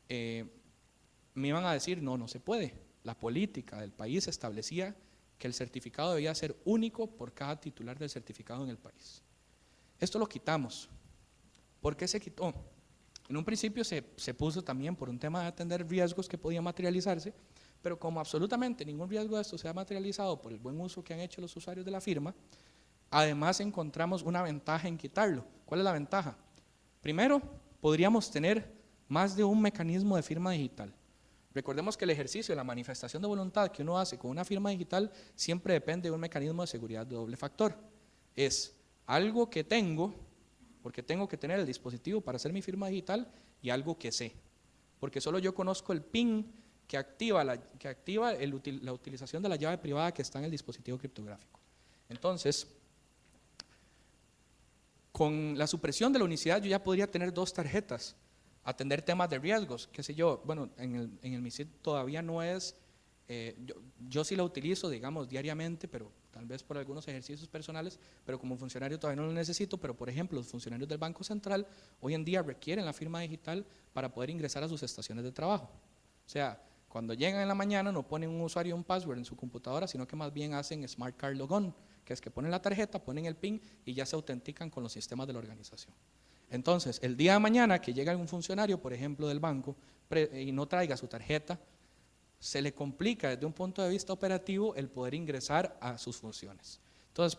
me iban a decir, no, no se puede. La política del país establecía que el certificado debía ser único por cada titular del certificado en el país. Esto lo quitamos. ¿Por qué se quitó? En un principio se puso también por un tema de atender riesgos que podían materializarse, pero como absolutamente ningún riesgo de esto se ha materializado por el buen uso que han hecho los usuarios de la firma, además encontramos una ventaja en quitarlo. ¿Cuál es la ventaja? Primero, podríamos tener más de un mecanismo de firma digital. Recordemos que el ejercicio de la manifestación de voluntad que uno hace con una firma digital siempre depende de un mecanismo de seguridad de doble factor. Es algo que tengo, porque tengo que tener el dispositivo para hacer mi firma digital, y algo que sé, porque solo yo conozco el PIN que activa la utilización de la llave privada que está en el dispositivo criptográfico. Entonces, con la supresión de la unicidad yo ya podría tener dos tarjetas, atender temas de riesgos, qué sé yo. Bueno, en el MISID todavía no es, yo sí lo utilizo, digamos, diariamente, pero tal vez por algunos ejercicios personales, pero como funcionario todavía no lo necesito. Pero por ejemplo, los funcionarios del Banco Central hoy en día requieren la firma digital para poder ingresar a sus estaciones de trabajo. O sea, cuando llegan en la mañana no ponen un usuario y un password en su computadora, sino que más bien hacen Smart Card Logon, que es que ponen la tarjeta, ponen el PIN y ya se autentican con los sistemas de la organización. Entonces, el día de mañana que llega algún funcionario, por ejemplo, del banco, y no traiga su tarjeta, se le complica desde un punto de vista operativo el poder ingresar a sus funciones. Entonces,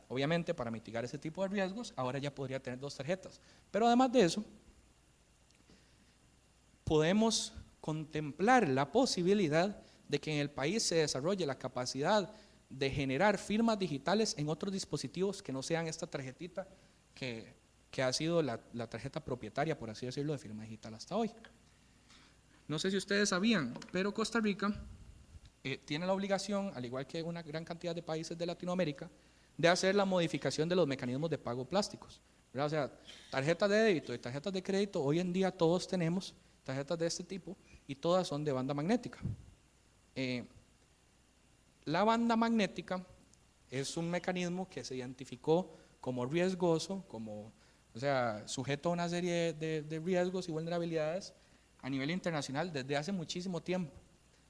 obviamente, para mitigar ese tipo de riesgos, ahora ya podría tener dos tarjetas. Pero además de eso, podemos contemplar la posibilidad de que en el país se desarrolle la capacidad de generar firmas digitales en otros dispositivos que no sean esta tarjetita que ha sido la tarjeta propietaria, por así decirlo, de firma digital hasta hoy. No sé si ustedes sabían, pero Costa Rica tiene la obligación, al igual que una gran cantidad de países de Latinoamérica, de hacer la modificación de los mecanismos de pago plásticos, ¿verdad? O sea, tarjetas de débito y tarjetas de crédito, hoy en día todos tenemos tarjetas de este tipo y todas son de banda magnética. La banda magnética es un mecanismo que se identificó como riesgoso, o sea, sujeto a una serie de riesgos y vulnerabilidades a nivel internacional desde hace muchísimo tiempo.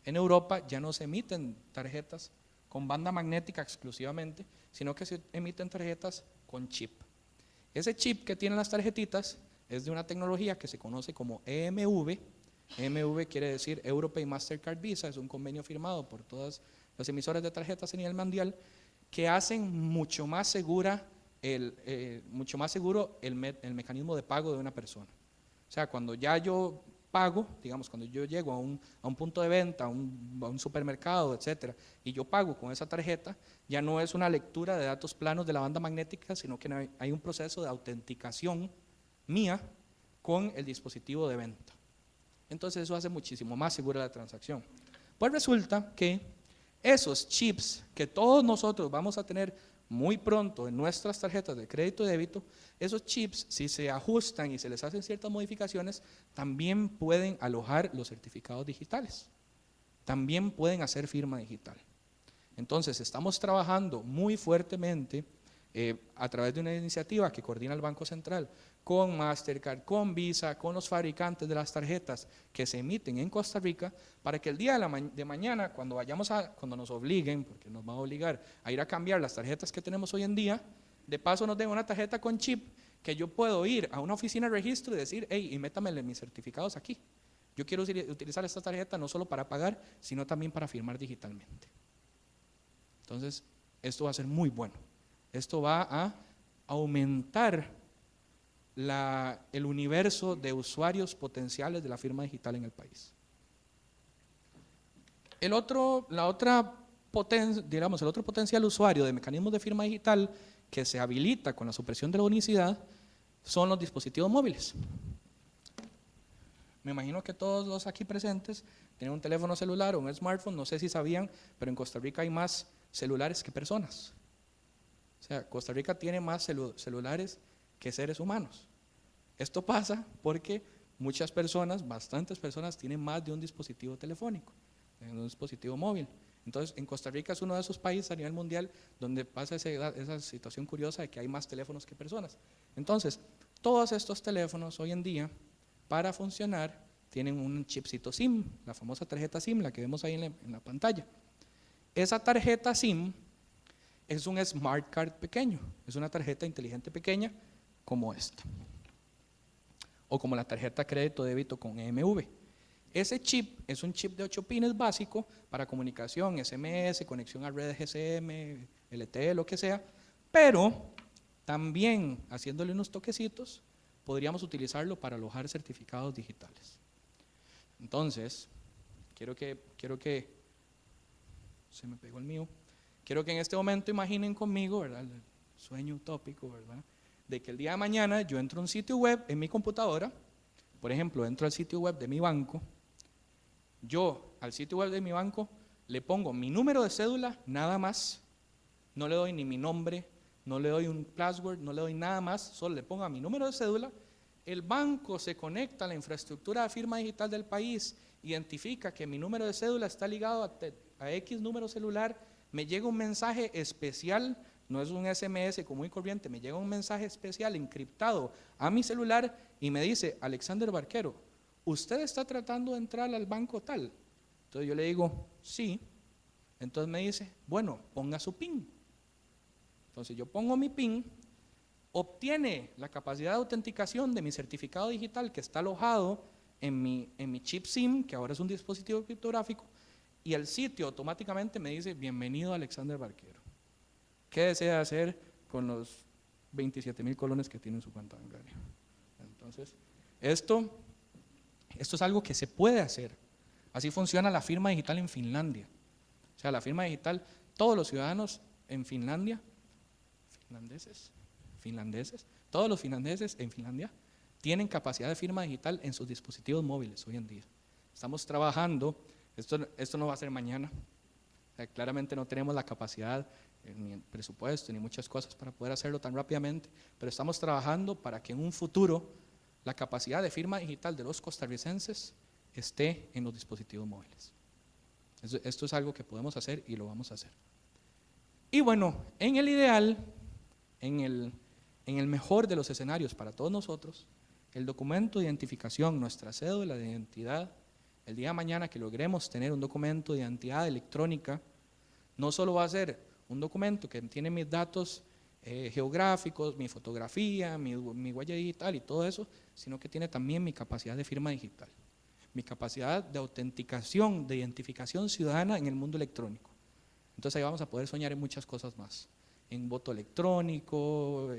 En Europa ya no se emiten tarjetas con banda magnética exclusivamente, sino que se emiten tarjetas con chip. Ese chip que tienen las tarjetitas es de una tecnología que se conoce como EMV. EMV quiere decir Europay Mastercard Visa, es un convenio firmado por todas las emisoras de tarjetas a nivel mundial que hacen mucho más seguro el mecanismo de pago de una persona. O sea, cuando ya yo pago, digamos, cuando yo llego a un punto de venta, a un supermercado, etcétera, y yo pago con esa tarjeta, ya no es una lectura de datos planos de la banda magnética, sino que hay un proceso de autenticación mía con el dispositivo de venta. Entonces eso hace muchísimo más segura la transacción. Pues resulta que esos chips que todos nosotros vamos a tener muy pronto en nuestras tarjetas de crédito y débito, esos chips, si se ajustan y se les hacen ciertas modificaciones, también pueden alojar los certificados digitales, también pueden hacer firma digital. Entonces estamos trabajando muy fuertemente a través de una iniciativa que coordina el Banco Central con Mastercard, con Visa, con los fabricantes de las tarjetas que se emiten en Costa Rica, para que el día de mañana, cuando nos obliguen, porque nos van a obligar a ir a cambiar las tarjetas que tenemos hoy en día, de paso nos den una tarjeta con chip que yo puedo ir a una oficina de registro y decir, hey, y métamele mis certificados aquí. Yo quiero utilizar esta tarjeta no solo para pagar, sino también para firmar digitalmente. Entonces, esto va a ser muy bueno. Esto va a aumentar el universo de usuarios potenciales de la firma digital en el país. El otro potencial usuario de mecanismos de firma digital que se habilita con la supresión de la unicidad son los dispositivos móviles. Me imagino que todos los aquí presentes tienen un teléfono celular o un smartphone, no sé si sabían, pero en Costa Rica hay más celulares que personas. O sea, Costa Rica tiene más celulares que seres humanos. Esto pasa porque muchas personas, bastantes personas, tienen más de un dispositivo telefónico, un dispositivo móvil. Entonces, en Costa Rica es uno de esos países a nivel mundial donde pasa esa situación curiosa de que hay más teléfonos que personas. Entonces, todos estos teléfonos hoy en día, para funcionar, tienen un chipcito SIM, la famosa tarjeta SIM, la que vemos ahí en la pantalla. Esa tarjeta SIM es un smart card pequeño, es una tarjeta inteligente pequeña como esta, o como la tarjeta crédito débito con EMV. Ese chip es un chip de 8 pines básico para comunicación, SMS, conexión a redes GSM, LTE, lo que sea, pero también haciéndole unos toquecitos podríamos utilizarlo para alojar certificados digitales. Entonces, quiero que se me pegó el mío. Quiero que en este momento imaginen conmigo, ¿verdad? El sueño utópico, ¿verdad? De que el día de mañana yo entro a un sitio web en mi computadora, por ejemplo, entro al sitio web de mi banco, yo al sitio web de mi banco le pongo mi número de cédula, nada más, no le doy ni mi nombre, no le doy un password, no le doy nada más, solo le pongo mi número de cédula, el banco se conecta a la infraestructura de firma digital del país, identifica que mi número de cédula está ligado a X número celular, me llega un mensaje especial, no es un SMS común y corriente, me llega un mensaje especial encriptado a mi celular y me dice: Alexander Barquero, ¿usted está tratando de entrar al banco tal? Entonces yo le digo, sí. Entonces me dice, bueno, ponga su PIN. Entonces yo pongo mi PIN, obtiene la capacidad de autenticación de mi certificado digital que está alojado en mi chip SIM, que ahora es un dispositivo criptográfico, y el sitio automáticamente me dice: bienvenido Alexander Barquero. ¿Qué desea hacer con los 27,000 colones que tiene en su cuenta bancaria? Entonces, esto es algo que se puede hacer. Así funciona la firma digital en Finlandia. O sea, la firma digital, todos los ciudadanos en Finlandia, finlandeses, todos los finlandeses en Finlandia tienen capacidad de firma digital en sus dispositivos móviles hoy en día. Estamos trabajando, esto no va a ser mañana, o sea, claramente no tenemos la capacidad, ni el presupuesto, ni muchas cosas para poder hacerlo tan rápidamente, pero estamos trabajando para que en un futuro la capacidad de firma digital de los costarricenses esté en los dispositivos móviles. Esto es algo que podemos hacer y lo vamos a hacer. Y bueno, en el ideal, en el mejor de los escenarios para todos nosotros, el documento de identificación, nuestra cédula de identidad, el día de mañana que logremos tener un documento de identidad electrónica, no solo va a ser un documento que tiene mis datos geográficos, mi fotografía, mi huella digital y todo eso, sino que tiene también mi capacidad de firma digital, mi capacidad de autenticación, de identificación ciudadana en el mundo electrónico. Entonces ahí vamos a poder soñar en muchas cosas más, en voto electrónico,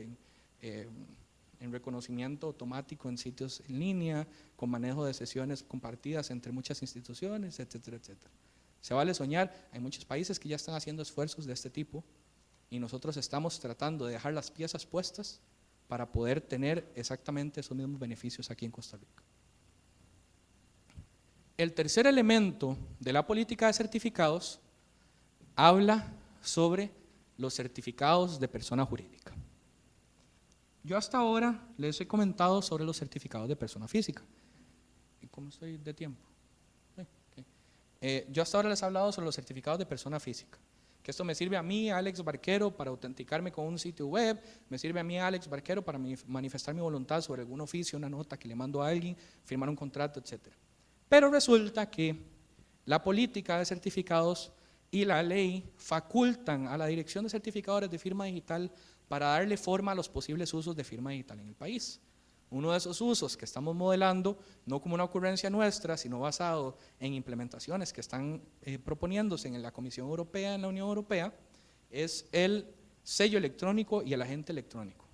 en reconocimiento automático en sitios en línea, con manejo de sesiones compartidas entre muchas instituciones, etcétera, etcétera. Se vale soñar, hay muchos países que ya están haciendo esfuerzos de este tipo y nosotros estamos tratando de dejar las piezas puestas para poder tener exactamente esos mismos beneficios aquí en Costa Rica. El tercer elemento de la política de certificados habla sobre los certificados de persona jurídica. Yo hasta ahora les he comentado sobre los certificados de persona física. ¿Y cómo estoy de tiempo? Yo hasta ahora les he hablado sobre los certificados de persona física, que esto me sirve a mí, Alex Barquero, para autenticarme con un sitio web, me sirve a mí, Alex Barquero, para manifestar mi voluntad sobre algún oficio, una nota que le mando a alguien, firmar un contrato, etc. Pero resulta que la política de certificados y la ley facultan a la Dirección de Certificadores de Firma Digital para darle forma a los posibles usos de firma digital en el país. Uno de esos usos que estamos modelando, no como una ocurrencia nuestra, sino basado en implementaciones que están proponiéndose en la Comisión Europea, en la Unión Europea, es el sello electrónico y el agente electrónico,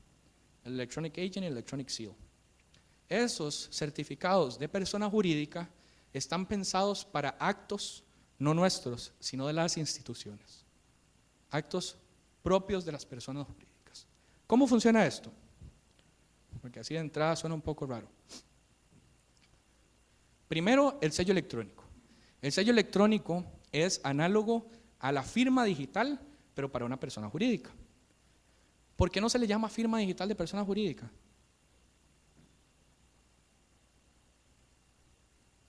el Electronic Agent y el Electronic Seal. Esos certificados de persona jurídica están pensados para actos no nuestros, sino de las instituciones, actos propios de las personas jurídicas. ¿Cómo funciona esto? Porque así de entrada suena un poco raro. Primero, el sello electrónico. El sello electrónico es análogo a la firma digital, pero para una persona jurídica. ¿Por qué no se le llama firma digital de persona jurídica?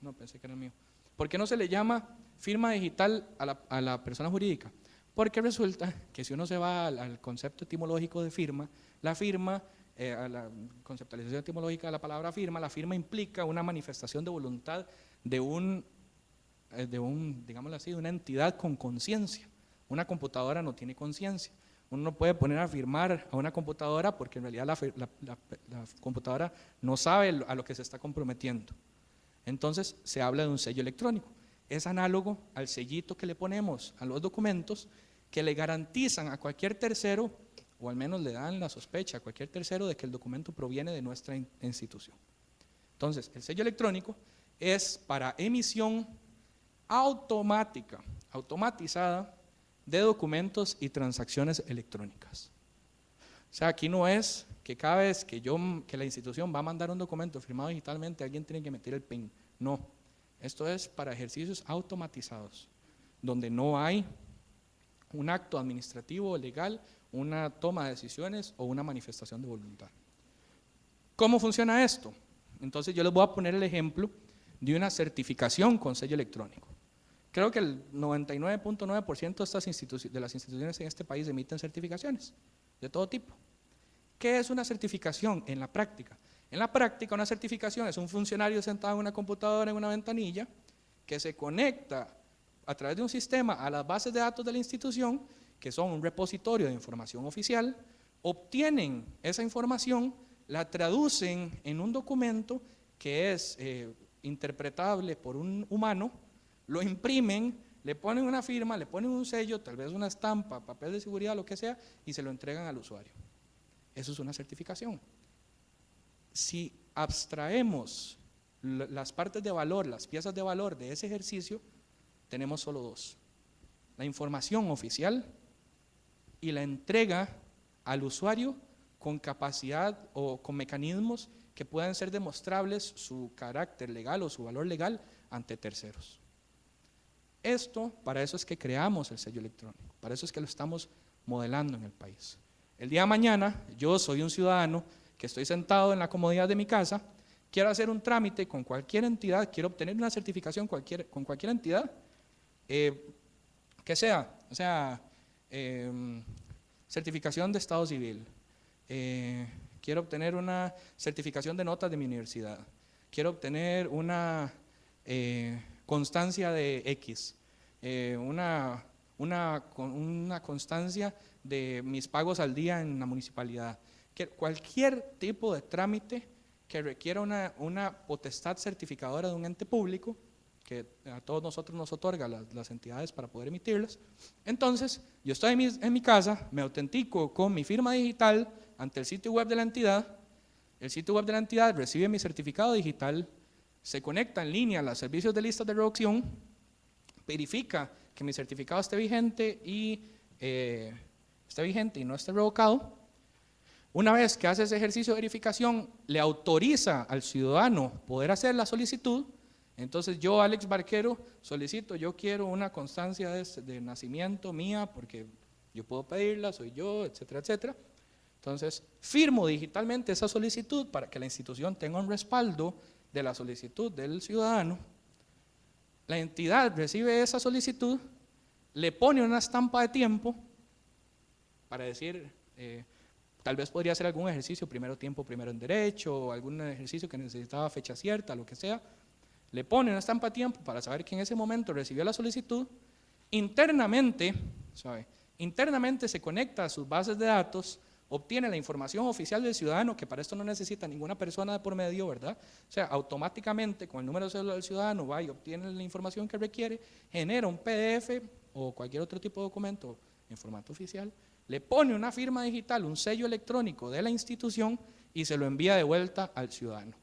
No, pensé que era el mío. ¿Por qué no se le llama firma digital a la persona jurídica? Porque resulta que si uno se va al concepto etimológico de firma, la firma, a la conceptualización etimológica de la palabra firma, la firma implica una manifestación de voluntad de digámoslo así, de una entidad con conciencia. Una computadora no tiene conciencia. Uno no puede poner a firmar a una computadora porque en realidad la computadora no sabe a lo que se está comprometiendo. Entonces se habla de un sello electrónico. Es análogo al sellito que le ponemos a los documentos que le garantizan a cualquier tercero, o al menos le dan la sospecha a cualquier tercero de que el documento proviene de nuestra institución. Entonces, el sello electrónico es para emisión automatizada de documentos y transacciones electrónicas. O sea, aquí no es que cada vez que la institución va a mandar un documento firmado digitalmente, alguien tiene que meter el PIN. No, esto es para ejercicios automatizados, donde no hay un acto administrativo o legal, una toma de decisiones o una manifestación de voluntad. ¿Cómo funciona esto? Entonces yo les voy a poner el ejemplo de una certificación con sello electrónico. Creo que el 99.9% de las instituciones en este país emiten certificaciones de todo tipo. ¿Qué es una certificación en la práctica? En la práctica, una certificación es un funcionario sentado en una computadora en una ventanilla que se conecta a través de un sistema a las bases de datos de la institución, que son un repositorio de información oficial, obtienen esa información, la traducen en un documento que es interpretable por un humano, lo imprimen, le ponen una firma, le ponen un sello, tal vez una estampa, papel de seguridad, lo que sea, y se lo entregan al usuario. Eso es una certificación. Si abstraemos las partes de valor, las piezas de valor de ese ejercicio, tenemos solo dos: la información oficial y la entrega al usuario con capacidad o con mecanismos que puedan ser demostrables su carácter legal o su valor legal ante terceros. Para eso es que creamos el sello electrónico, para eso es que lo estamos modelando en el país. El día de mañana, yo soy un ciudadano que estoy sentado en la comodidad de mi casa, quiero hacer un trámite con cualquier entidad, quiero obtener una certificación con cualquier entidad, que sea, certificación de estado civil, quiero obtener una certificación de notas de mi universidad, quiero obtener una constancia de X, una constancia de mis pagos al día en la municipalidad. Cualquier tipo de trámite que requiera una potestad certificadora de un ente público, que a todos nosotros nos otorga las entidades para poder emitirlas. Entonces, yo estoy en mi casa, me autentico con mi firma digital ante el sitio web de la entidad, el sitio web de la entidad recibe mi certificado digital, se conecta en línea a los servicios de listas de revocación, verifica que mi certificado esté vigente y no esté revocado. Una vez que hace ese ejercicio de verificación, le autoriza al ciudadano poder hacer la solicitud. Entonces yo, Alex Barquero, solicito, yo quiero una constancia de nacimiento mía porque yo puedo pedirla, soy yo, etcétera, etcétera. Entonces firmo digitalmente esa solicitud para que la institución tenga un respaldo de la solicitud del ciudadano. La entidad recibe esa solicitud, le pone una estampa de tiempo para decir, tal vez podría hacer algún ejercicio, primero tiempo, primero en derecho, o algún ejercicio que necesitaba fecha cierta, lo que sea. Le pone una estampa de tiempo para saber que en ese momento recibió la solicitud. Internamente se conecta a sus bases de datos, obtiene la información oficial del ciudadano, que para esto no necesita ninguna persona de por medio, ¿verdad? O sea, automáticamente con el número de cédula del ciudadano va y obtiene la información que requiere, genera un PDF o cualquier otro tipo de documento en formato oficial, le pone una firma digital, un sello electrónico de la institución y se lo envía de vuelta al ciudadano.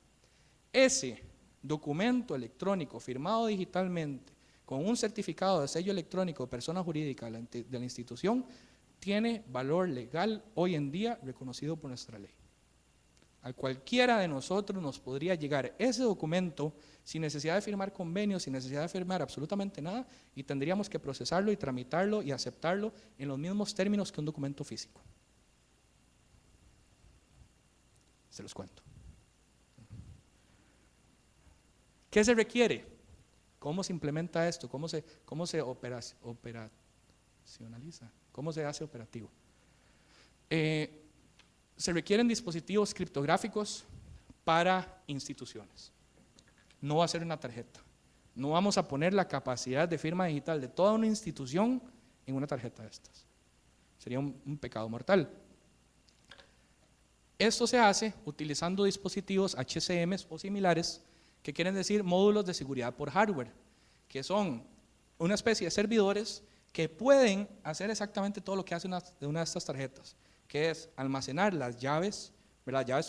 Ese documento electrónico firmado digitalmente con un certificado de sello electrónico de persona jurídica de la institución tiene valor legal hoy en día reconocido por nuestra ley. A cualquiera de nosotros nos podría llegar ese documento sin necesidad de firmar convenios, sin necesidad de firmar absolutamente nada, y tendríamos que procesarlo y tramitarlo y aceptarlo en los mismos términos que un documento físico. Se los cuento. ¿Qué se requiere? ¿Cómo se implementa esto? ¿Cómo se operacionaliza? ¿Cómo se hace operativo? Se requieren dispositivos criptográficos para instituciones. No va a ser una tarjeta. No vamos a poner la capacidad de firma digital de toda una institución en una tarjeta de estas. Sería un pecado mortal. Esto se hace utilizando dispositivos HCMs o similares, que quieren decir módulos de seguridad por hardware, que son una especie de servidores que pueden hacer exactamente todo lo que hace una de estas tarjetas, que es almacenar las llaves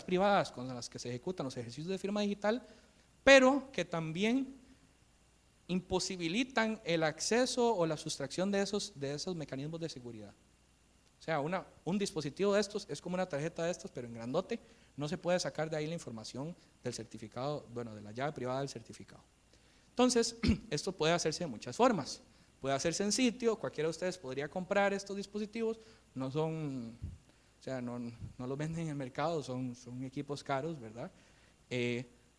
privadas con las que se ejecutan los ejercicios de firma digital, pero que también imposibilitan el acceso o la sustracción de esos mecanismos de seguridad. O sea, un dispositivo de estos es como una tarjeta de estas, pero en grandote. No se puede sacar de ahí la información del certificado, bueno, de la llave privada del certificado. Entonces, esto puede hacerse de muchas formas. Puede hacerse en sitio, cualquiera de ustedes podría comprar estos dispositivos, no los venden en el mercado, son equipos caros, ¿verdad?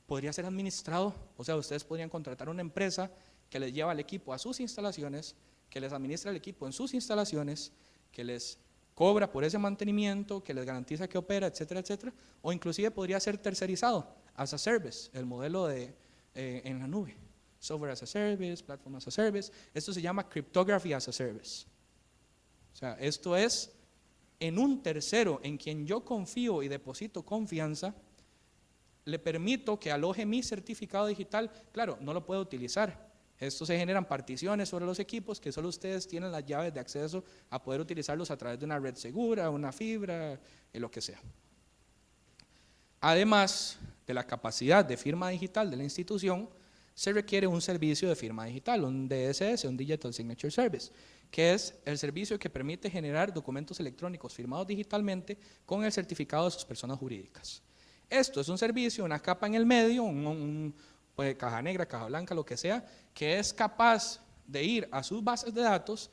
Podría ser administrado, o sea, ustedes podrían contratar una empresa que les lleva el equipo a sus instalaciones, que les administra el equipo en sus instalaciones, que les cobra por ese mantenimiento, que les garantiza que opera, etcétera, etcétera, o inclusive podría ser tercerizado, as a service, el modelo en la nube, software as a service, platform as a service. Esto se llama cryptography as a service. O sea, esto es en un tercero en quien yo confío y deposito confianza, le permito que aloje mi certificado digital. Claro, no lo puedo utilizar. Esto se generan particiones sobre los equipos que solo ustedes tienen las llaves de acceso a poder utilizarlos a través de una red segura, una fibra, lo que sea. Además de la capacidad de firma digital de la institución, se requiere un servicio de firma digital, un DSS, un Digital Signature Service, que es el servicio que permite generar documentos electrónicos firmados digitalmente con el certificado de sus personas jurídicas. Esto es un servicio, una capa en el medio, pues, caja negra, caja blanca, lo que sea, que es capaz de ir a sus bases de datos,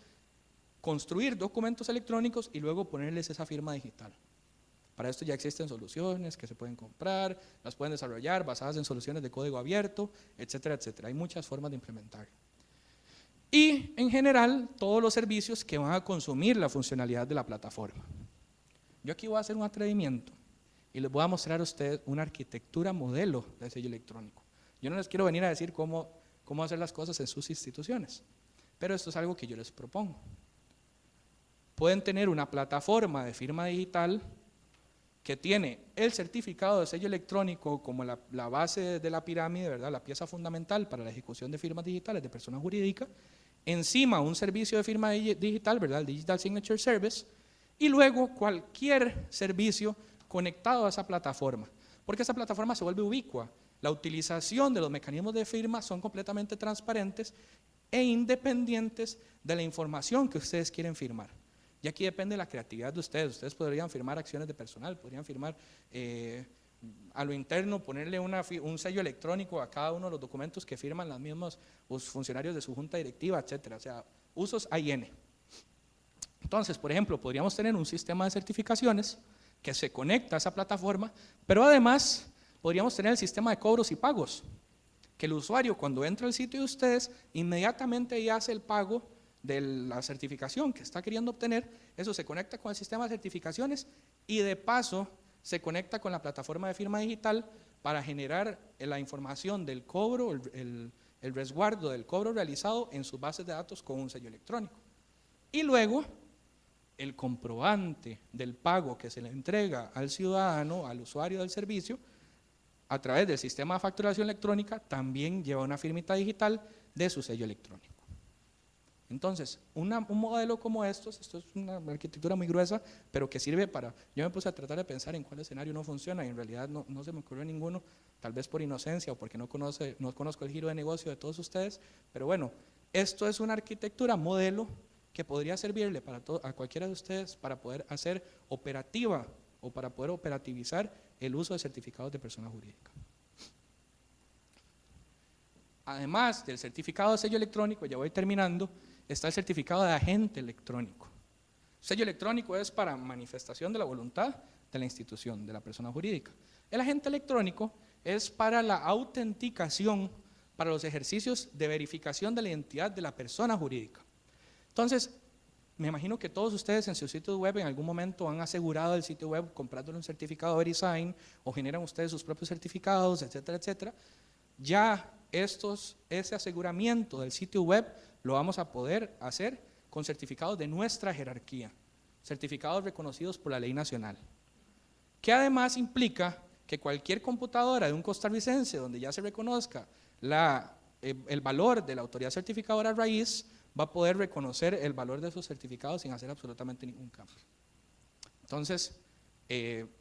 construir documentos electrónicos y luego ponerles esa firma digital. Para esto ya existen soluciones que se pueden comprar, las pueden desarrollar basadas en soluciones de código abierto, etcétera, etcétera. Hay muchas formas de implementar. Y en general, todos los servicios que van a consumir la funcionalidad de la plataforma. Yo aquí voy a hacer un atrevimiento y les voy a mostrar a ustedes una arquitectura modelo de sello electrónico. Yo no les quiero venir a decir cómo hacer las cosas en sus instituciones, pero esto es algo que yo les propongo. Pueden tener una plataforma de firma digital que tiene el certificado de sello electrónico como la base de la pirámide, ¿verdad? La pieza fundamental para la ejecución de firmas digitales de persona jurídica, encima un servicio de firma digital, ¿verdad? El Digital Signature Service, y luego cualquier servicio conectado a esa plataforma, porque esa plataforma se vuelve ubicua. La utilización de los mecanismos de firma son completamente transparentes e independientes de la información que ustedes quieren firmar. Y aquí depende de la creatividad de ustedes. Ustedes podrían firmar acciones de personal, podrían firmar a lo interno, ponerle un sello electrónico a cada uno de los documentos que firman los mismos funcionarios de su junta directiva, etcétera. O sea, usos hay N. Entonces, por ejemplo, podríamos tener un sistema de certificaciones que se conecta a esa plataforma, pero además podríamos tener el sistema de cobros y pagos, que el usuario cuando entra al sitio de ustedes, inmediatamente ya hace el pago de la certificación que está queriendo obtener. Eso se conecta con el sistema de certificaciones y de paso se conecta con la plataforma de firma digital para generar la información del cobro, el resguardo del cobro realizado en sus bases de datos con un sello electrónico. Y luego el comprobante del pago que se le entrega al ciudadano, al usuario del servicio, a través del sistema de facturación electrónica, también lleva una firmita digital de su sello electrónico. Entonces, un modelo como esto es una arquitectura muy gruesa, pero que sirve para, yo me puse a tratar de pensar en cuál escenario no funciona y en realidad no se me ocurrió ninguno, tal vez por inocencia o porque no conozco el giro de negocio de todos ustedes, pero bueno, esto es una arquitectura modelo que podría servirle a cualquiera de ustedes para poder hacer operativa o para poder operativizar el uso de certificados de persona jurídica. Además del certificado de sello electrónico, ya voy terminando, está el certificado de agente electrónico. Sello electrónico es para manifestación de la voluntad de la institución, de la persona jurídica. El agente electrónico es para la autenticación, para los ejercicios de verificación de la identidad de la persona jurídica. Entonces, me imagino que todos ustedes en sus sitios web en algún momento han asegurado el sitio web comprándole un certificado de VeriSign o generan ustedes sus propios certificados, etcétera, etcétera. Ya ese aseguramiento del sitio web lo vamos a poder hacer con certificados de nuestra jerarquía, certificados reconocidos por la ley nacional, que además implica que cualquier computadora de un costarricense donde ya se reconozca el valor de la autoridad certificadora raíz va a poder reconocer el valor de esos certificados sin hacer absolutamente ningún cambio. Entonces,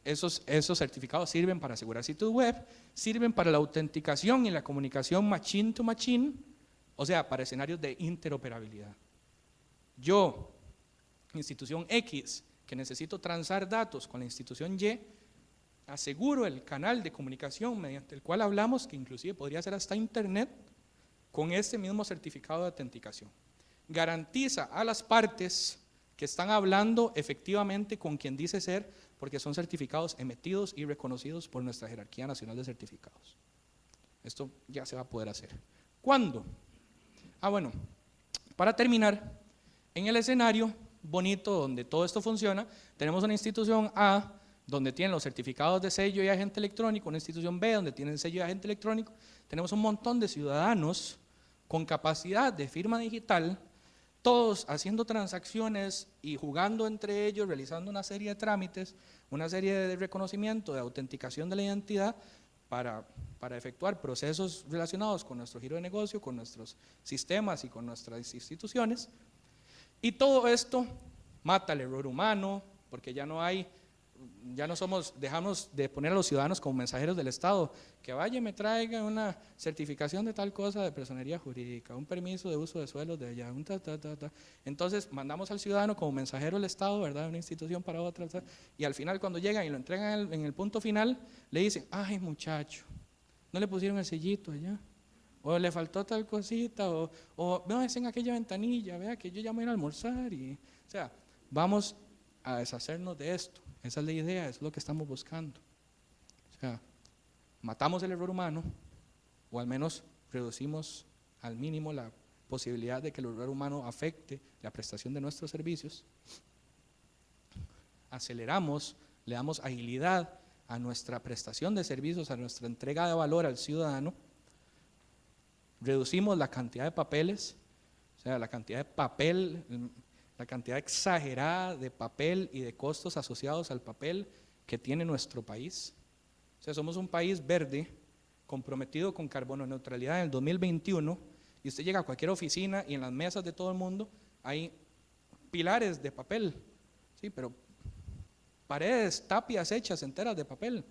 esos certificados sirven para asegurar sitios web, sirven para la autenticación y la comunicación machine to machine, o sea, para escenarios de interoperabilidad. Yo, institución X, que necesito transar datos con la institución Y, aseguro el canal de comunicación mediante el cual hablamos, que inclusive podría ser hasta internet, con este mismo certificado de autenticación. Garantiza a las partes que están hablando efectivamente con quien dice ser, porque son certificados emitidos y reconocidos por nuestra jerarquía nacional de certificados. Esto ya se va a poder hacer. ¿Cuándo? Bueno, para terminar, en el escenario bonito donde todo esto funciona, tenemos una institución A, donde tienen los certificados de sello y agente electrónico, una institución B, donde tienen sello y agente electrónico, tenemos un montón de ciudadanos con capacidad de firma digital, todos haciendo transacciones y jugando entre ellos, realizando una serie de trámites, una serie de reconocimiento, de autenticación de la identidad para efectuar procesos relacionados con nuestro giro de negocio, con nuestros sistemas y con nuestras instituciones. Y todo esto mata el error humano, porque dejamos de poner a los ciudadanos como mensajeros del Estado, que vaya y me traiga una certificación de tal cosa de personería jurídica, un permiso de uso de suelos de allá, un ta. Entonces mandamos al ciudadano como mensajero del Estado, ¿verdad?, de una institución para otra, y al final cuando llegan y lo entregan en el punto final, le dicen, ay muchacho, no le pusieron el sellito allá, o le faltó tal cosita, o no, es en aquella ventanilla, vea que yo ya me voy a ir a almorzar, o sea, vamos a deshacernos de esto. Esa es la idea, es lo que estamos buscando. O sea, matamos el error humano, o al menos reducimos al mínimo la posibilidad de que el error humano afecte la prestación de nuestros servicios. Aceleramos, le damos agilidad a nuestra prestación de servicios, a nuestra entrega de valor al ciudadano. Reducimos la cantidad de papeles, o sea, la cantidad de papel, la cantidad exagerada de papel y de costos asociados al papel que tiene nuestro país. O sea, somos un país verde, comprometido con carbono neutralidad en el 2021, y usted llega a cualquier oficina y en las mesas de todo el mundo hay pilares de papel, sí, pero paredes, tapias hechas enteras de papel,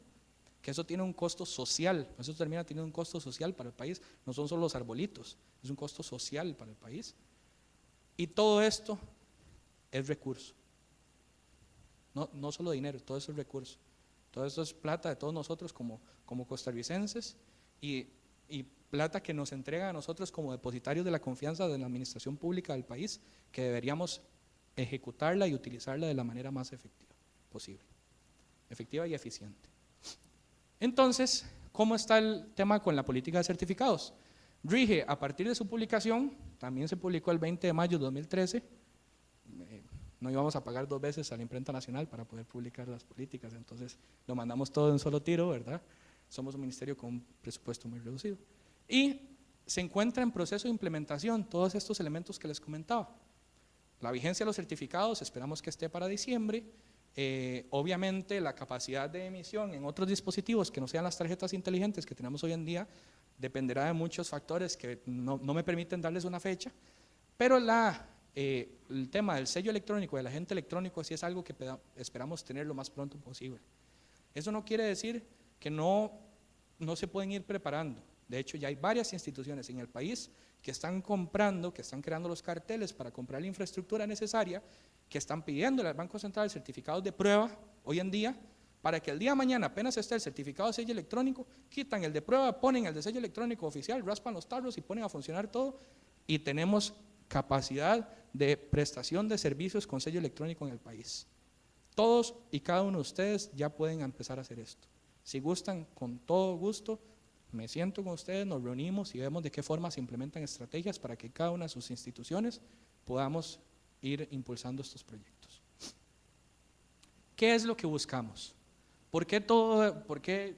que eso tiene un costo social, eso termina teniendo un costo social para el país, no son solo los arbolitos, es un costo social para el país. Y todo esto es recurso, no solo dinero, todo eso es recurso, todo eso es plata de todos nosotros como costarricenses y plata que nos entrega a nosotros como depositarios de la confianza de la administración pública del país, que deberíamos ejecutarla y utilizarla de la manera más efectiva posible, efectiva y eficiente. Entonces, ¿cómo está el tema con la política de certificados? Rige a partir de su publicación, también se publicó el 20 de mayo de 2013, no íbamos a pagar 2 veces a la imprenta nacional para poder publicar las políticas, entonces lo mandamos todo de un solo tiro, ¿verdad? Somos un ministerio con un presupuesto muy reducido. Y se encuentra en proceso de implementación todos estos elementos que les comentaba. La vigencia de los certificados esperamos que esté para diciembre. Obviamente la capacidad de emisión en otros dispositivos que no sean las tarjetas inteligentes que tenemos hoy en día dependerá de muchos factores que no me permiten darles una fecha, pero el tema del sello electrónico, del agente electrónico, sí es algo que esperamos tener lo más pronto posible. Eso no quiere decir que no se pueden ir preparando. De hecho, ya hay varias instituciones en el país que están comprando, que están creando los carteles para comprar la infraestructura necesaria, que están pidiéndole al Banco Central certificados de prueba hoy en día, para que el día de mañana apenas esté el certificado de sello electrónico, quitan el de prueba, ponen el de sello electrónico oficial, raspan los tarros y ponen a funcionar todo, y tenemos capacidad de prestación de servicios con sello electrónico en el país. Todos y cada uno de ustedes ya pueden empezar a hacer esto. Si gustan, con todo gusto, me siento con ustedes, nos reunimos y vemos de qué forma se implementan estrategias para que cada una de sus instituciones podamos ir impulsando estos proyectos. ¿Qué es lo que buscamos? ¿Por qué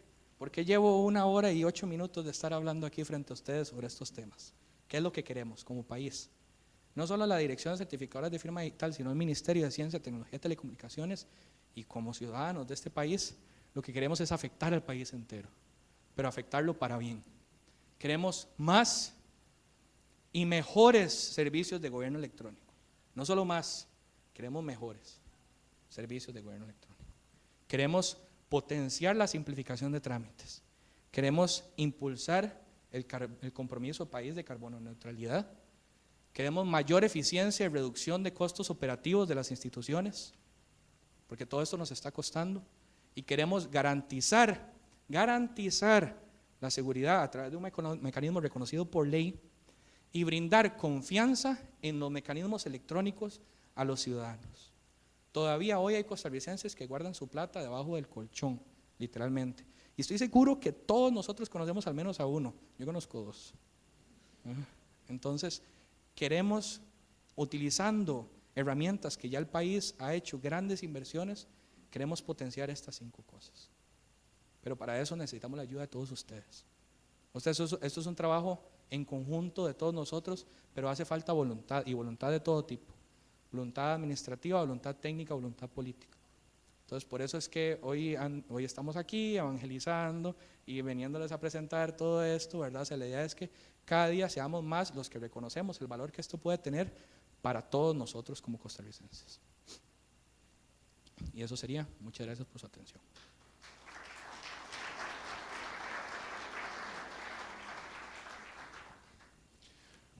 llevo 1 hora y 8 minutos de estar hablando aquí frente a ustedes sobre estos temas? ¿Qué es lo que queremos como país? No solo la Dirección de Certificadoras de Firma Digital, sino el Ministerio de Ciencia, Tecnología y Telecomunicaciones, y como ciudadanos de este país, lo que queremos es afectar al país entero, pero afectarlo para bien. Queremos más y mejores servicios de gobierno electrónico. No solo más, queremos mejores servicios de gobierno electrónico. Queremos potenciar la simplificación de trámites. Queremos impulsar el compromiso país de carbono neutralidad. Queremos mayor eficiencia y reducción de costos operativos de las instituciones, porque todo esto nos está costando. Y queremos garantizar la seguridad a través de un mecanismo reconocido por ley y brindar confianza en los mecanismos electrónicos a los ciudadanos. Todavía hoy hay costarricenses que guardan su plata debajo del colchón, literalmente. Y estoy seguro que todos nosotros conocemos al menos a uno. Yo conozco 2. Entonces, queremos, utilizando herramientas que ya el país ha hecho grandes inversiones, queremos potenciar estas 5 cosas. Pero para eso necesitamos la ayuda de todos ustedes. Esto es un trabajo en conjunto de todos nosotros, pero hace falta voluntad, y voluntad de todo tipo. Voluntad administrativa, voluntad técnica, voluntad política. Entonces, por eso es que hoy estamos aquí evangelizando y veniéndoles a presentar todo esto, ¿verdad? O sea, la idea es que cada día seamos más los que reconocemos el valor que esto puede tener para todos nosotros como costarricenses. Y eso sería. Muchas gracias por su atención.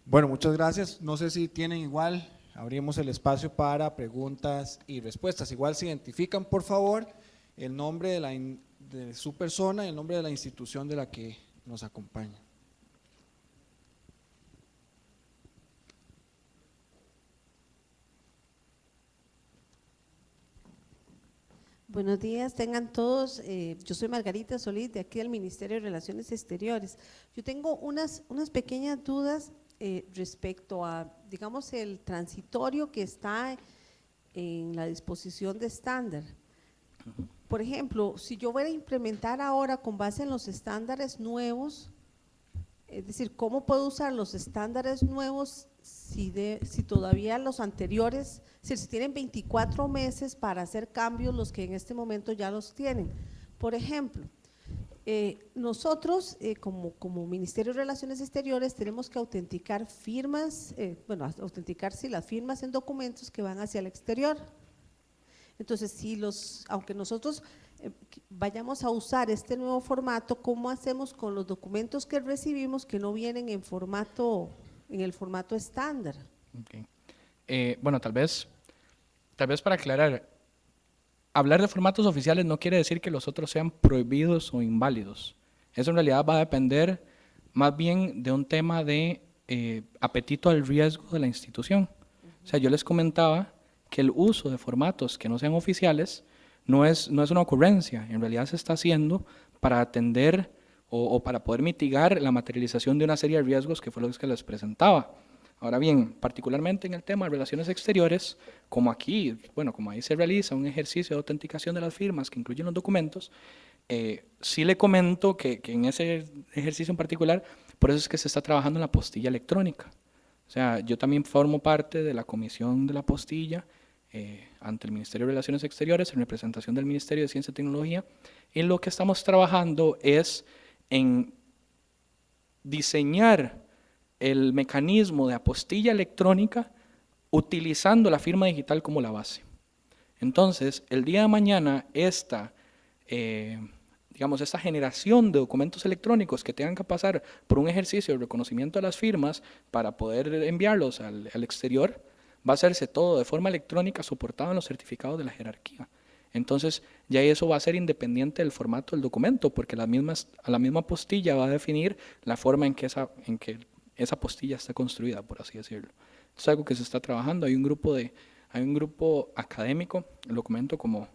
Bueno, muchas gracias. No sé si tienen igual, abrimos el espacio para preguntas y respuestas. Igual se identifican, por favor, el nombre de su persona y el nombre de la institución de la que nos acompaña. Buenos días, tengan todos. Yo soy Margarita Solís, de aquí del Ministerio de Relaciones Exteriores. Yo tengo unas pequeñas dudas respecto a, digamos, el transitorio que está en la disposición de estándar. Por ejemplo, si yo voy a implementar ahora con base en los estándares nuevos, es decir, ¿cómo puedo usar los estándares nuevos si todavía los anteriores, si tienen 24 meses para hacer cambios los que en este momento ya los tienen? Por ejemplo, nosotros como Ministerio de Relaciones Exteriores tenemos que autenticar firmas, autenticar las firmas en documentos que van hacia el exterior. Entonces, aunque nosotros vayamos a usar este nuevo formato, ¿cómo hacemos con los documentos que recibimos que no vienen en el formato estándar? Okay. Bueno, tal vez para aclarar, hablar de formatos oficiales no quiere decir que los otros sean prohibidos o inválidos. Eso en realidad va a depender más bien de un tema de apetito al riesgo de la institución. O sea, yo les comentaba que el uso de formatos que no sean oficiales no es una ocurrencia, en realidad se está haciendo para atender o para poder mitigar la materialización de una serie de riesgos que fue lo que les presentaba. Ahora bien, particularmente en el tema de relaciones exteriores, como aquí, como ahí se realiza un ejercicio de autenticación de las firmas que incluyen los documentos, sí le comento que en ese ejercicio en particular, por eso es que se está trabajando en la postilla electrónica. O sea, yo también formo parte de la comisión de la postilla ante el Ministerio de Relaciones Exteriores en representación del Ministerio de Ciencia y Tecnología, y lo que estamos trabajando es en diseñar el mecanismo de apostilla electrónica utilizando la firma digital como la base. Entonces, el día de mañana esta digamos, esta generación de documentos electrónicos que tengan que pasar por un ejercicio de reconocimiento de las firmas para poder enviarlos al exterior, va a hacerse todo de forma electrónica soportado en los certificados de la jerarquía. Entonces, ya eso va a ser independiente del formato del documento, porque la misma postilla va a definir la forma en que esa postilla está construida, por así decirlo. Es algo que se está trabajando. Hay un grupo académico, lo comento como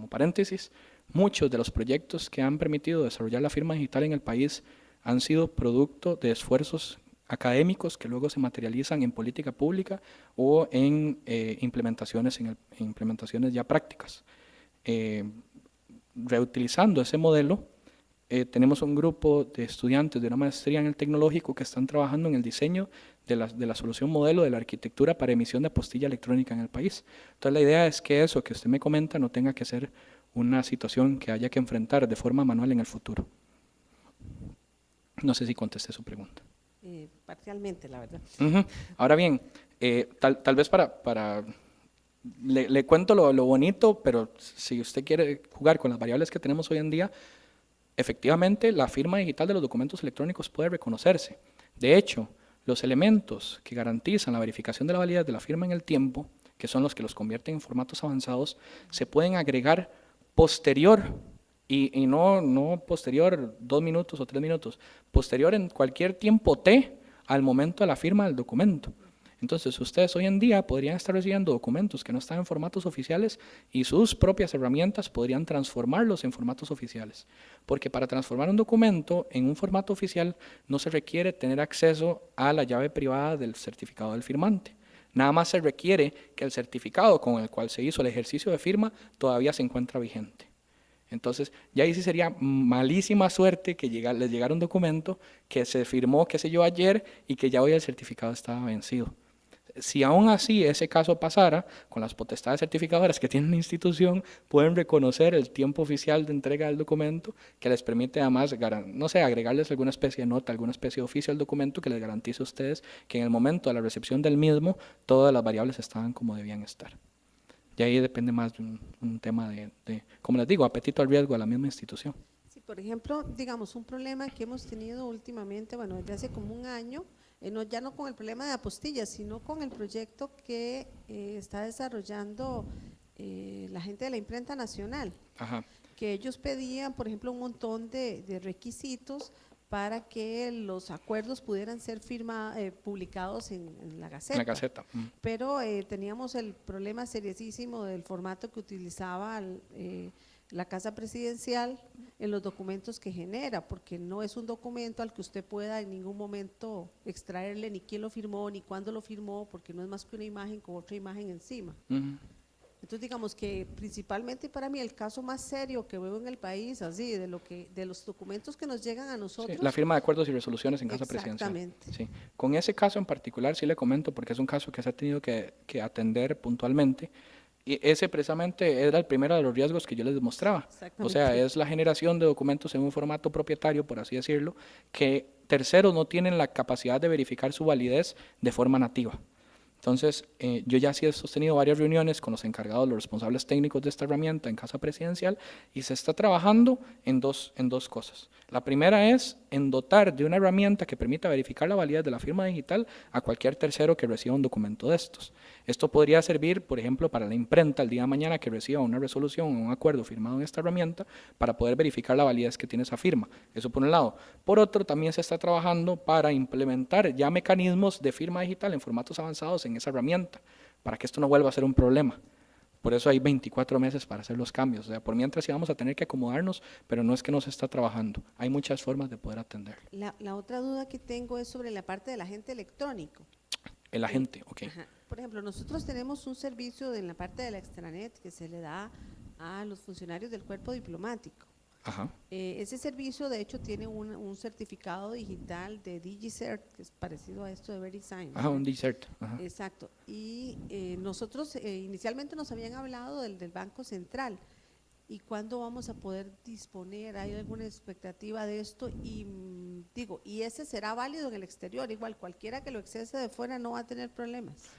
paréntesis. Muchos de los proyectos que han permitido desarrollar la firma digital en el país han sido producto de esfuerzos académicos que luego se materializan en política pública o en implementaciones ya prácticas. Reutilizando ese modelo, tenemos un grupo de estudiantes de una maestría en el tecnológico que están trabajando en el diseño de la solución modelo de la arquitectura para emisión de apostilla electrónica en el país. Entonces la idea es que eso que usted me comenta no tenga que ser una situación que haya que enfrentar de forma manual en el futuro. No sé si contesté su pregunta. Parcialmente, la verdad. Ahora bien, tal vez le cuento lo bonito, pero si usted quiere jugar con las variables que tenemos hoy en día, efectivamente la firma digital de los documentos electrónicos puede reconocerse. De hecho, los elementos que garantizan la verificación de la validez de la firma en el tiempo, que son los que los convierten en formatos avanzados, se pueden agregar posterior, y no posterior 2 minutos o 3 minutos, posterior en cualquier tiempo T al momento de la firma del documento. Entonces, ustedes hoy en día podrían estar recibiendo documentos que no están en formatos oficiales y sus propias herramientas podrían transformarlos en formatos oficiales. Porque para transformar un documento en un formato oficial no se requiere tener acceso a la llave privada del certificado del firmante. Nada más se requiere que el certificado con el cual se hizo el ejercicio de firma todavía se encuentra vigente. Entonces, ya ahí sí sería malísima suerte que les llegara un documento que se firmó, qué sé yo, ayer y que ya hoy el certificado estaba vencido. Si aún así ese caso pasara, con las potestades certificadoras que tiene una institución, pueden reconocer el tiempo oficial de entrega del documento, que les permite además, no sé, agregarles alguna especie de nota, alguna especie de oficio al documento que les garantice a ustedes que en el momento de la recepción del mismo, todas las variables estaban como debían estar. Y ahí depende más de un tema como les digo, apetito al riesgo de la misma institución. Sí, por ejemplo, digamos, un problema que hemos tenido últimamente, bueno, desde hace como un año, ya no con el problema de apostillas, sino con el proyecto que está desarrollando la gente de la Imprenta Nacional. Ajá. Que ellos pedían, por ejemplo, un montón de requisitos para que los acuerdos pudieran ser publicados en la Gaceta. En la Gaceta. Pero teníamos el problema seriosísimo del formato que utilizaba la Casa Presidencial en los documentos que genera, porque no es un documento al que usted pueda en ningún momento extraerle ni quién lo firmó, ni cuándo lo firmó, porque no es más que una imagen con otra imagen encima. Entonces, digamos que principalmente para mí el caso más serio que veo en el país, así, de los documentos que nos llegan a nosotros. Sí, la firma de acuerdos y resoluciones en Casa Presidencial. Exactamente. Sí. Con ese caso en particular sí le comento porque es un caso que se ha tenido que atender puntualmente. Y ese precisamente era el primero de los riesgos que yo les demostraba. O sea, es la generación de documentos en un formato propietario, por así decirlo, que terceros no tienen la capacidad de verificar su validez de forma nativa. Entonces, yo ya sí he sostenido varias reuniones con los encargados, los responsables técnicos de esta herramienta en Casa Presidencial y se está trabajando en dos cosas. La primera es en dotar de una herramienta que permita verificar la validez de la firma digital a cualquier tercero que reciba un documento de estos. Esto podría servir, por ejemplo, para la imprenta el día de mañana que reciba una resolución o un acuerdo firmado en esta herramienta para poder verificar la validez que tiene esa firma. Eso por un lado. Por otro, también se está trabajando para implementar ya mecanismos de firma digital en formatos avanzados en esa herramienta, para que esto no vuelva a ser un problema. Por eso hay 24 meses para hacer los cambios. O sea, por mientras sí vamos a tener que acomodarnos, pero no es que no se está trabajando. Hay muchas formas de poder atender. La otra duda que tengo es sobre la parte del agente electrónico. El agente, ok. Ajá. Por ejemplo, nosotros tenemos un servicio en la parte de la extranet que se le da a los funcionarios del cuerpo diplomático. Ajá. Ese servicio, de hecho, tiene un certificado digital de DigiCert, que es parecido a esto de VeriSign. Ajá, un DigiCert. Ajá. Exacto. Y nosotros inicialmente nos habían hablado del Banco Central. ¿Y cuándo vamos a poder disponer? ¿Hay alguna expectativa de esto? Y ¿y ese será válido en el exterior? Igual, cualquiera que lo accese de fuera no va a tener problemas.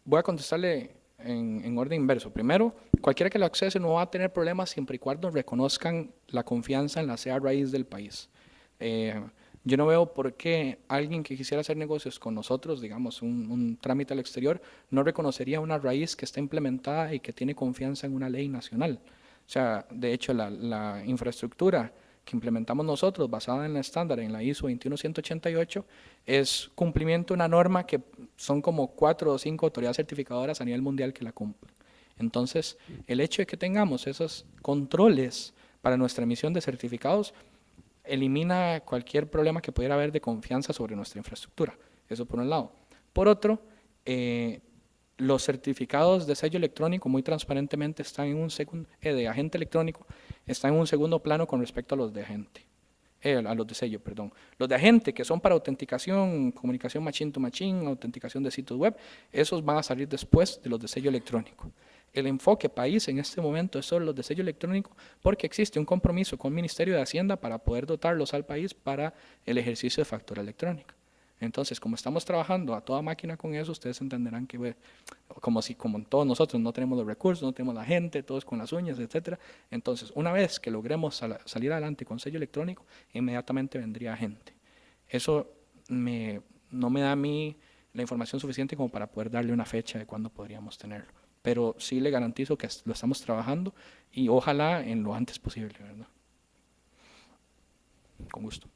Voy a contestarle en orden inverso. Primero, cualquiera que lo accese no va a tener problemas siempre y cuando reconozcan la confianza en la CA raíz del país. Yo no veo por qué alguien que quisiera hacer negocios con nosotros, digamos, un trámite al exterior, no reconocería una raíz que está implementada y que tiene confianza en una ley nacional. O sea, de hecho, la infraestructura que implementamos nosotros, basada en el estándar, en la ISO 21188, es cumplimiento de una norma que son como 4 o 5 autoridades certificadoras a nivel mundial que la cumplen. Entonces, el hecho de que tengamos esos controles para nuestra emisión de certificados elimina cualquier problema que pudiera haber de confianza sobre nuestra infraestructura. Eso por un lado. Por otro, los certificados de sello electrónico muy transparentemente están en un segundo, de agente electrónico, están en un segundo plano con respecto a los de agente. A los de sello, perdón. Los de agente, que son para autenticación, comunicación machine to machine, autenticación de sitios web, esos van a salir después de los de sello electrónico. El enfoque país en este momento es solo los de sello electrónico porque existe un compromiso con el Ministerio de Hacienda para poder dotarlos al país para el ejercicio de factura electrónica. Entonces, como estamos trabajando a toda máquina con eso, ustedes entenderán que, como todos nosotros no tenemos los recursos, no tenemos la gente, todos con las uñas, etcétera. Entonces, una vez que logremos salir adelante con sello electrónico, inmediatamente vendría gente. Eso no me da a mí la información suficiente como para poder darle una fecha de cuándo podríamos tenerlo. Pero sí le garantizo que lo estamos trabajando y ojalá en lo antes posible, ¿verdad? Con gusto.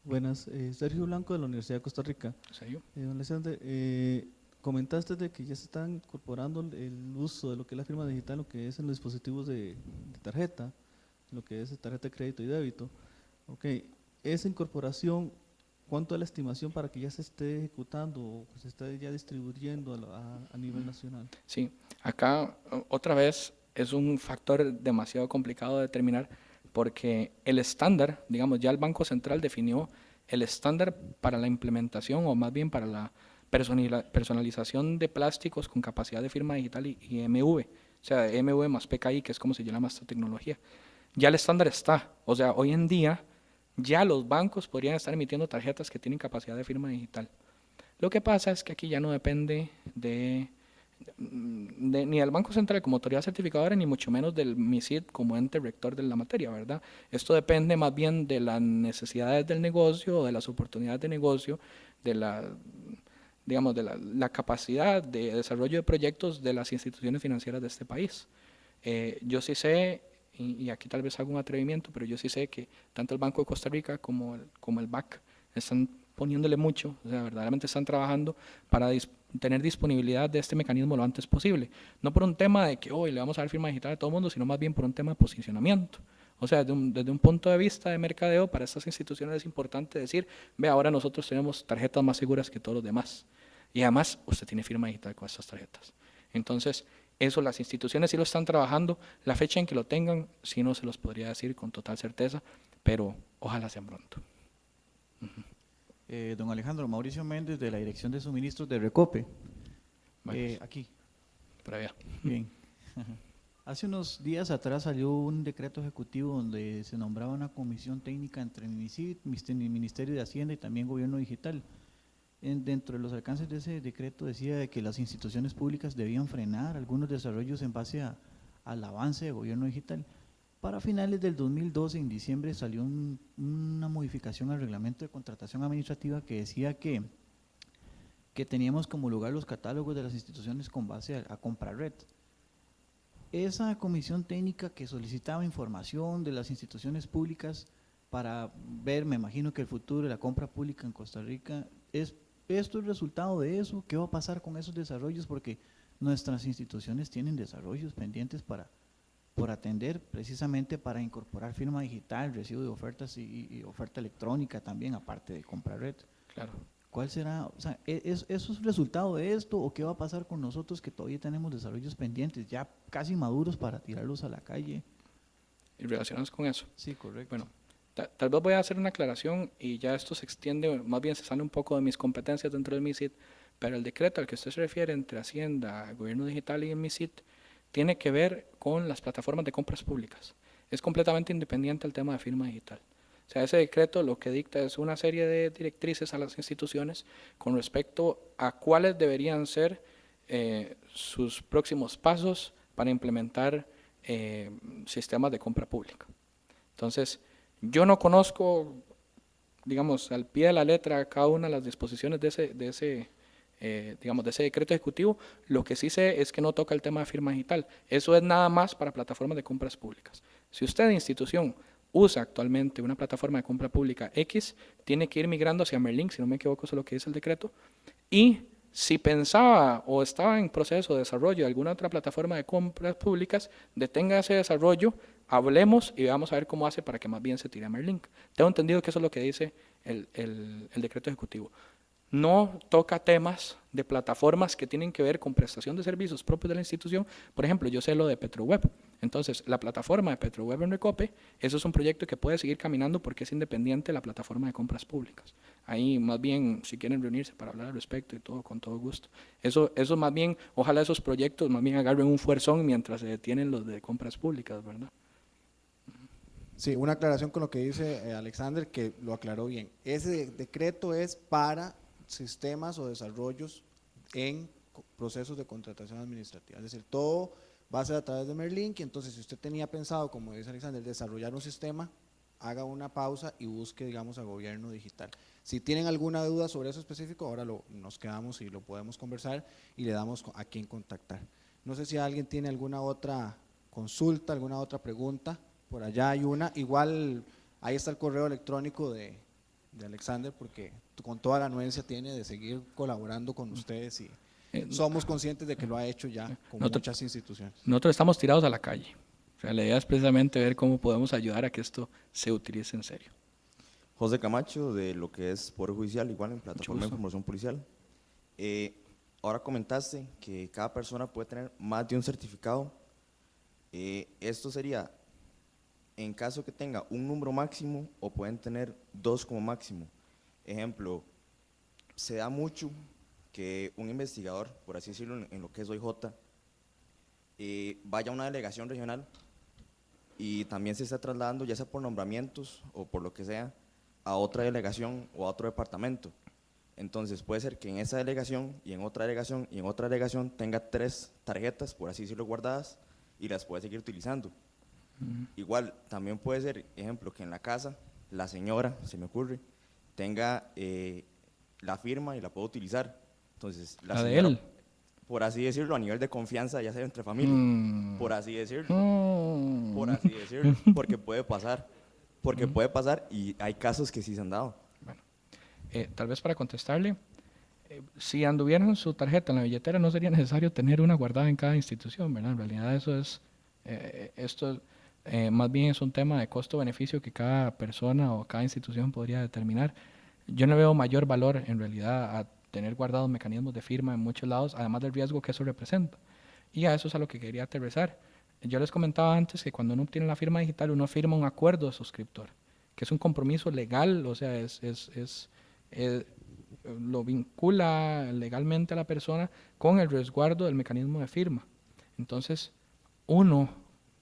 Buenas, Sergio Blanco de la Universidad de Costa Rica. ¿Serio? Don Alexander, comentaste de que ya se están incorporando el uso de lo que es la firma digital, lo que es en los dispositivos de tarjeta, lo que es tarjeta de crédito y débito. Ok, esa incorporación, ¿cuánto es la estimación para que ya se esté ejecutando o se esté ya distribuyendo a nivel nacional? Sí, acá otra vez es un factor demasiado complicado de determinar porque el estándar, digamos, ya el Banco Central definió el estándar para la implementación o más bien para la personalización de plásticos con capacidad de firma digital y MV, o sea, MV más PKI, que es como se llama esta tecnología. Ya el estándar está, o sea, hoy en día ya los bancos podrían estar emitiendo tarjetas que tienen capacidad de firma digital. Lo que pasa es que aquí ya no depende ni del Banco Central como autoridad certificadora, ni mucho menos del MISID como ente rector de la materia, ¿verdad? Esto depende más bien de las necesidades del negocio, de las oportunidades de negocio, de la capacidad de desarrollo de proyectos de las instituciones financieras de este país. Yo sí sé, y aquí tal vez hago un atrevimiento, pero yo sí sé que tanto el Banco de Costa Rica como el BAC están poniéndole mucho, o sea, verdaderamente están trabajando para tener disponibilidad de este mecanismo lo antes posible. No por un tema de que hoy le vamos a dar firma digital a todo el mundo, sino más bien por un tema de posicionamiento. O sea, desde un punto de vista de mercadeo, para estas instituciones es importante decir, ve, ahora nosotros tenemos tarjetas más seguras que todos los demás. Y además, usted tiene firma digital con estas tarjetas. Entonces, eso las instituciones sí lo están trabajando. La fecha en que lo tengan, sí no se los podría decir con total certeza, pero ojalá sea pronto. Don Alejandro, Mauricio Méndez de la Dirección de Suministros de Recope. Aquí. Por allá. Bien. Hace unos días atrás salió un decreto ejecutivo donde se nombraba una comisión técnica entre el Ministerio de Hacienda y también Gobierno Digital. Dentro de los alcances de ese decreto decía de que las instituciones públicas debían frenar algunos desarrollos en base al avance de Gobierno Digital. Para finales del 2012, en diciembre, salió una modificación al reglamento de contratación administrativa que decía que teníamos que homologar los catálogos de las instituciones con base a Comprared. Esa comisión técnica que solicitaba información de las instituciones públicas para ver, me imagino que el futuro de la compra pública en Costa Rica, ¿esto es resultado de eso? ¿Qué va a pasar con esos desarrollos? Porque nuestras instituciones tienen desarrollos pendientes por atender, precisamente para incorporar firma digital, recibo de ofertas y oferta electrónica también, aparte de Comprared. Claro. ¿Cuál será? O sea, ¿eso es resultado de esto o qué va a pasar con nosotros que todavía tenemos desarrollos pendientes, ya casi maduros para tirarlos a la calle? Y relacionados con eso. Sí, correcto. Bueno, tal vez voy a hacer una aclaración y ya esto se extiende, más bien se sale un poco de mis competencias dentro del MISID, pero el decreto al que usted se refiere entre Hacienda, Gobierno Digital y el MISID tiene que ver con las plataformas de compras públicas. Es completamente independiente al tema de firma digital. O sea, ese decreto lo que dicta es una serie de directrices a las instituciones con respecto a cuáles deberían ser sus próximos pasos para implementar sistemas de compra pública. Entonces, yo no conozco, digamos, al pie de la letra cada una de las disposiciones de ese decreto ejecutivo. Lo que sí sé es que no toca el tema de firma digital. Eso es nada más para plataformas de compras públicas. Si usted, institución, usa actualmente una plataforma de compra pública X, tiene que ir migrando hacia Merlink, si no me equivoco, eso es lo que dice el decreto. Y si pensaba o estaba en proceso de desarrollo de alguna otra plataforma de compras públicas, detenga ese desarrollo, hablemos y vamos a ver cómo hace para que más bien se tire a Merlink. Tengo entendido que eso es lo que dice el decreto ejecutivo. No toca temas de plataformas que tienen que ver con prestación de servicios propios de la institución. Por ejemplo, yo sé lo de Petroweb. Entonces, la plataforma de Petroweb en Recope, eso es un proyecto que puede seguir caminando porque es independiente de la plataforma de compras públicas. Ahí, más bien, si quieren reunirse para hablar al respecto y todo, con todo gusto. Eso más bien, ojalá esos proyectos más bien agarren un fuerzón mientras se detienen los de compras públicas, ¿verdad? Sí, una aclaración con lo que dice Alexander, que lo aclaró bien. Ese decreto es para sistemas o desarrollos en procesos de contratación administrativa. Es decir, todo va a ser a través de Merlink, y entonces si usted tenía pensado, como dice Alexander, desarrollar un sistema, haga una pausa y busque, digamos, a gobierno digital. Si tienen alguna duda sobre eso específico, ahora nos quedamos y lo podemos conversar y le damos a quién contactar. No sé si alguien tiene alguna otra consulta, alguna otra pregunta. Por allá hay una, igual ahí está el correo electrónico de Alexander, porque con toda la anuencia tiene de seguir colaborando con ustedes y somos conscientes de que lo ha hecho ya con muchas instituciones. Nosotros estamos tirados a la calle. O sea, la idea es precisamente ver cómo podemos ayudar a que esto se utilice en serio. José Camacho, de lo que es Poder Judicial, igual en Plataforma de Información Policial. Ahora comentaste que cada persona puede tener más de un certificado. Esto sería en caso que tenga un número máximo o pueden tener 2 como máximo. Ejemplo, se da mucho que un investigador, por así decirlo, en lo que es OIJ, vaya a una delegación regional y también se está trasladando, ya sea por nombramientos o por lo que sea, a otra delegación o a otro departamento. Entonces puede ser que en esa delegación y en otra delegación y en otra delegación tenga 3 tarjetas, por así decirlo, guardadas y las puede seguir utilizando. Igual, también puede ser, ejemplo, que en la casa, la señora, se me ocurre, tenga la firma y la pueda utilizar. Entonces, la señora, de él, por así decirlo, a nivel de confianza, ya sea entre familia, por así decirlo, porque puede pasar, y hay casos que sí se han dado. Bueno, tal vez para contestarle, si anduvieran su tarjeta en la billetera, no sería necesario tener una guardada en cada institución, ¿verdad? En realidad eso es, más bien es un tema de costo-beneficio que cada persona o cada institución podría determinar. Yo no veo mayor valor en realidad a tener guardados mecanismos de firma en muchos lados, además del riesgo que eso representa. Y a eso es a lo que quería aterrizar. Yo les comentaba antes que cuando uno obtiene la firma digital, uno firma un acuerdo de suscriptor, que es un compromiso legal, o sea, lo vincula legalmente a la persona con el resguardo del mecanismo de firma. Entonces,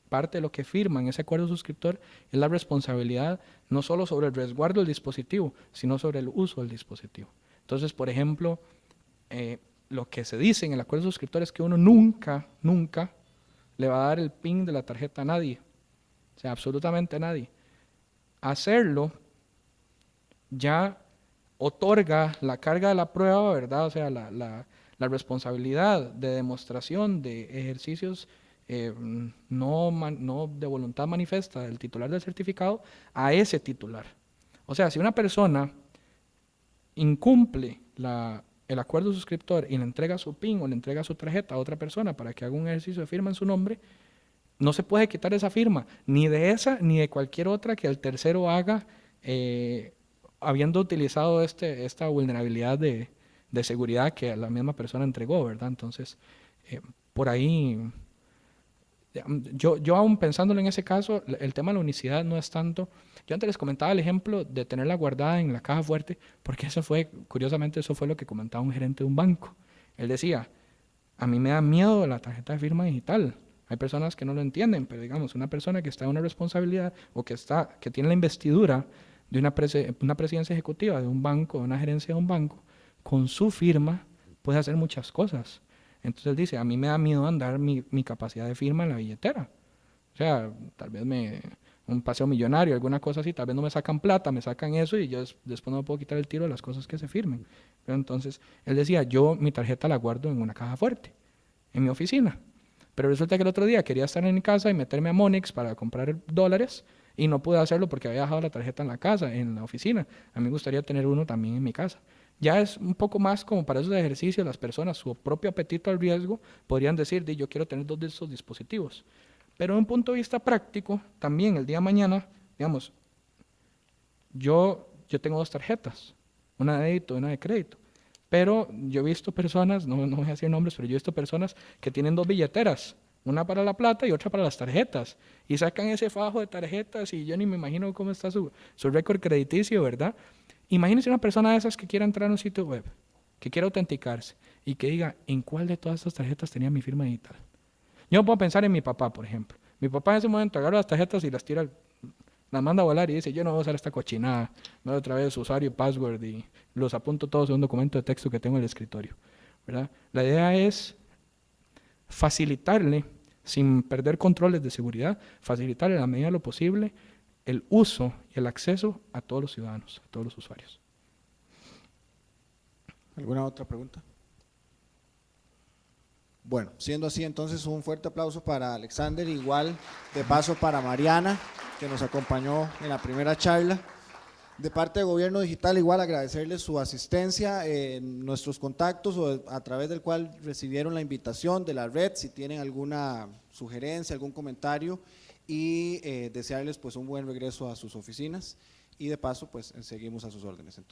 parte de lo que firma en ese acuerdo suscriptor es la responsabilidad no solo sobre el resguardo del dispositivo, sino sobre el uso del dispositivo. Entonces, por ejemplo, lo que se dice en el acuerdo suscriptor es que uno nunca le va a dar el PIN de la tarjeta a nadie, o sea, absolutamente a nadie. Hacerlo ya otorga la carga de la prueba, ¿verdad? O sea, la responsabilidad de demostración de ejercicios no de voluntad manifiesta del titular del certificado a ese titular. O sea, si una persona incumple el acuerdo suscriptor y le entrega su PIN o le entrega su tarjeta a otra persona para que haga un ejercicio de firma en su nombre, no se puede quitar esa firma, ni de esa ni de cualquier otra que el tercero haga habiendo utilizado esta vulnerabilidad de seguridad que la misma persona entregó, ¿verdad? Entonces, por ahí, yo aún pensándolo en ese caso, el tema de la unicidad no es tanto. Yo antes les comentaba el ejemplo de tenerla guardada en la caja fuerte, porque curiosamente eso fue lo que comentaba un gerente de un banco. Él decía, a mí me da miedo la tarjeta de firma digital. Hay personas que no lo entienden, pero digamos, una persona que está en una responsabilidad o que tiene la investidura de una presidencia ejecutiva de un banco, de una gerencia de un banco, con su firma puede hacer muchas cosas. Entonces él dice, a mí me da miedo andar mi capacidad de firma en la billetera. O sea, tal vez un paseo millonario, alguna cosa así, tal vez no me sacan plata, me sacan eso y yo después no me puedo quitar el tiro de las cosas que se firmen. Pero entonces él decía, yo mi tarjeta la guardo en una caja fuerte, en mi oficina. Pero resulta que el otro día quería estar en mi casa y meterme a Monex para comprar dólares y no pude hacerlo porque había dejado la tarjeta en la casa, en la oficina. A mí me gustaría tener uno también en mi casa. Ya es un poco más como para esos ejercicios, las personas, su propio apetito al riesgo, podrían decir, yo quiero tener 2 de esos dispositivos. Pero de un punto de vista práctico, también el día de mañana, digamos, yo tengo 2 tarjetas, una de débito y una de crédito. Pero yo he visto personas, no voy a decir nombres, pero yo he visto personas que tienen 2 billeteras, una para la plata y otra para las tarjetas. Y sacan ese fajo de tarjetas y yo ni me imagino cómo está su récord crediticio, ¿verdad? Imagínense una persona de esas que quiera entrar a un sitio web, que quiera autenticarse y que diga, ¿en cuál de todas estas tarjetas tenía mi firma digital? Yo puedo pensar en mi papá, por ejemplo. Mi papá en ese momento agarra las tarjetas y las tira, las manda a volar y dice, yo no voy a usar esta cochinada, me doy otra vez usuario y password y los apunto todos en un documento de texto que tengo en el escritorio, ¿verdad? La idea es facilitarle, sin perder controles de seguridad, facilitarle a la medida de lo posible el uso y el acceso a todos los ciudadanos, a todos los usuarios. ¿Alguna otra pregunta? Bueno, siendo así, entonces un fuerte aplauso para Alexander, igual de paso para Mariana, que nos acompañó en la primera charla. De parte de Gobierno Digital, igual agradecerles su asistencia en nuestros contactos o a través del cual recibieron la invitación de la red, si tienen alguna sugerencia, algún comentario, y desearles pues un buen regreso a sus oficinas y de paso pues seguimos a sus órdenes. Entonces,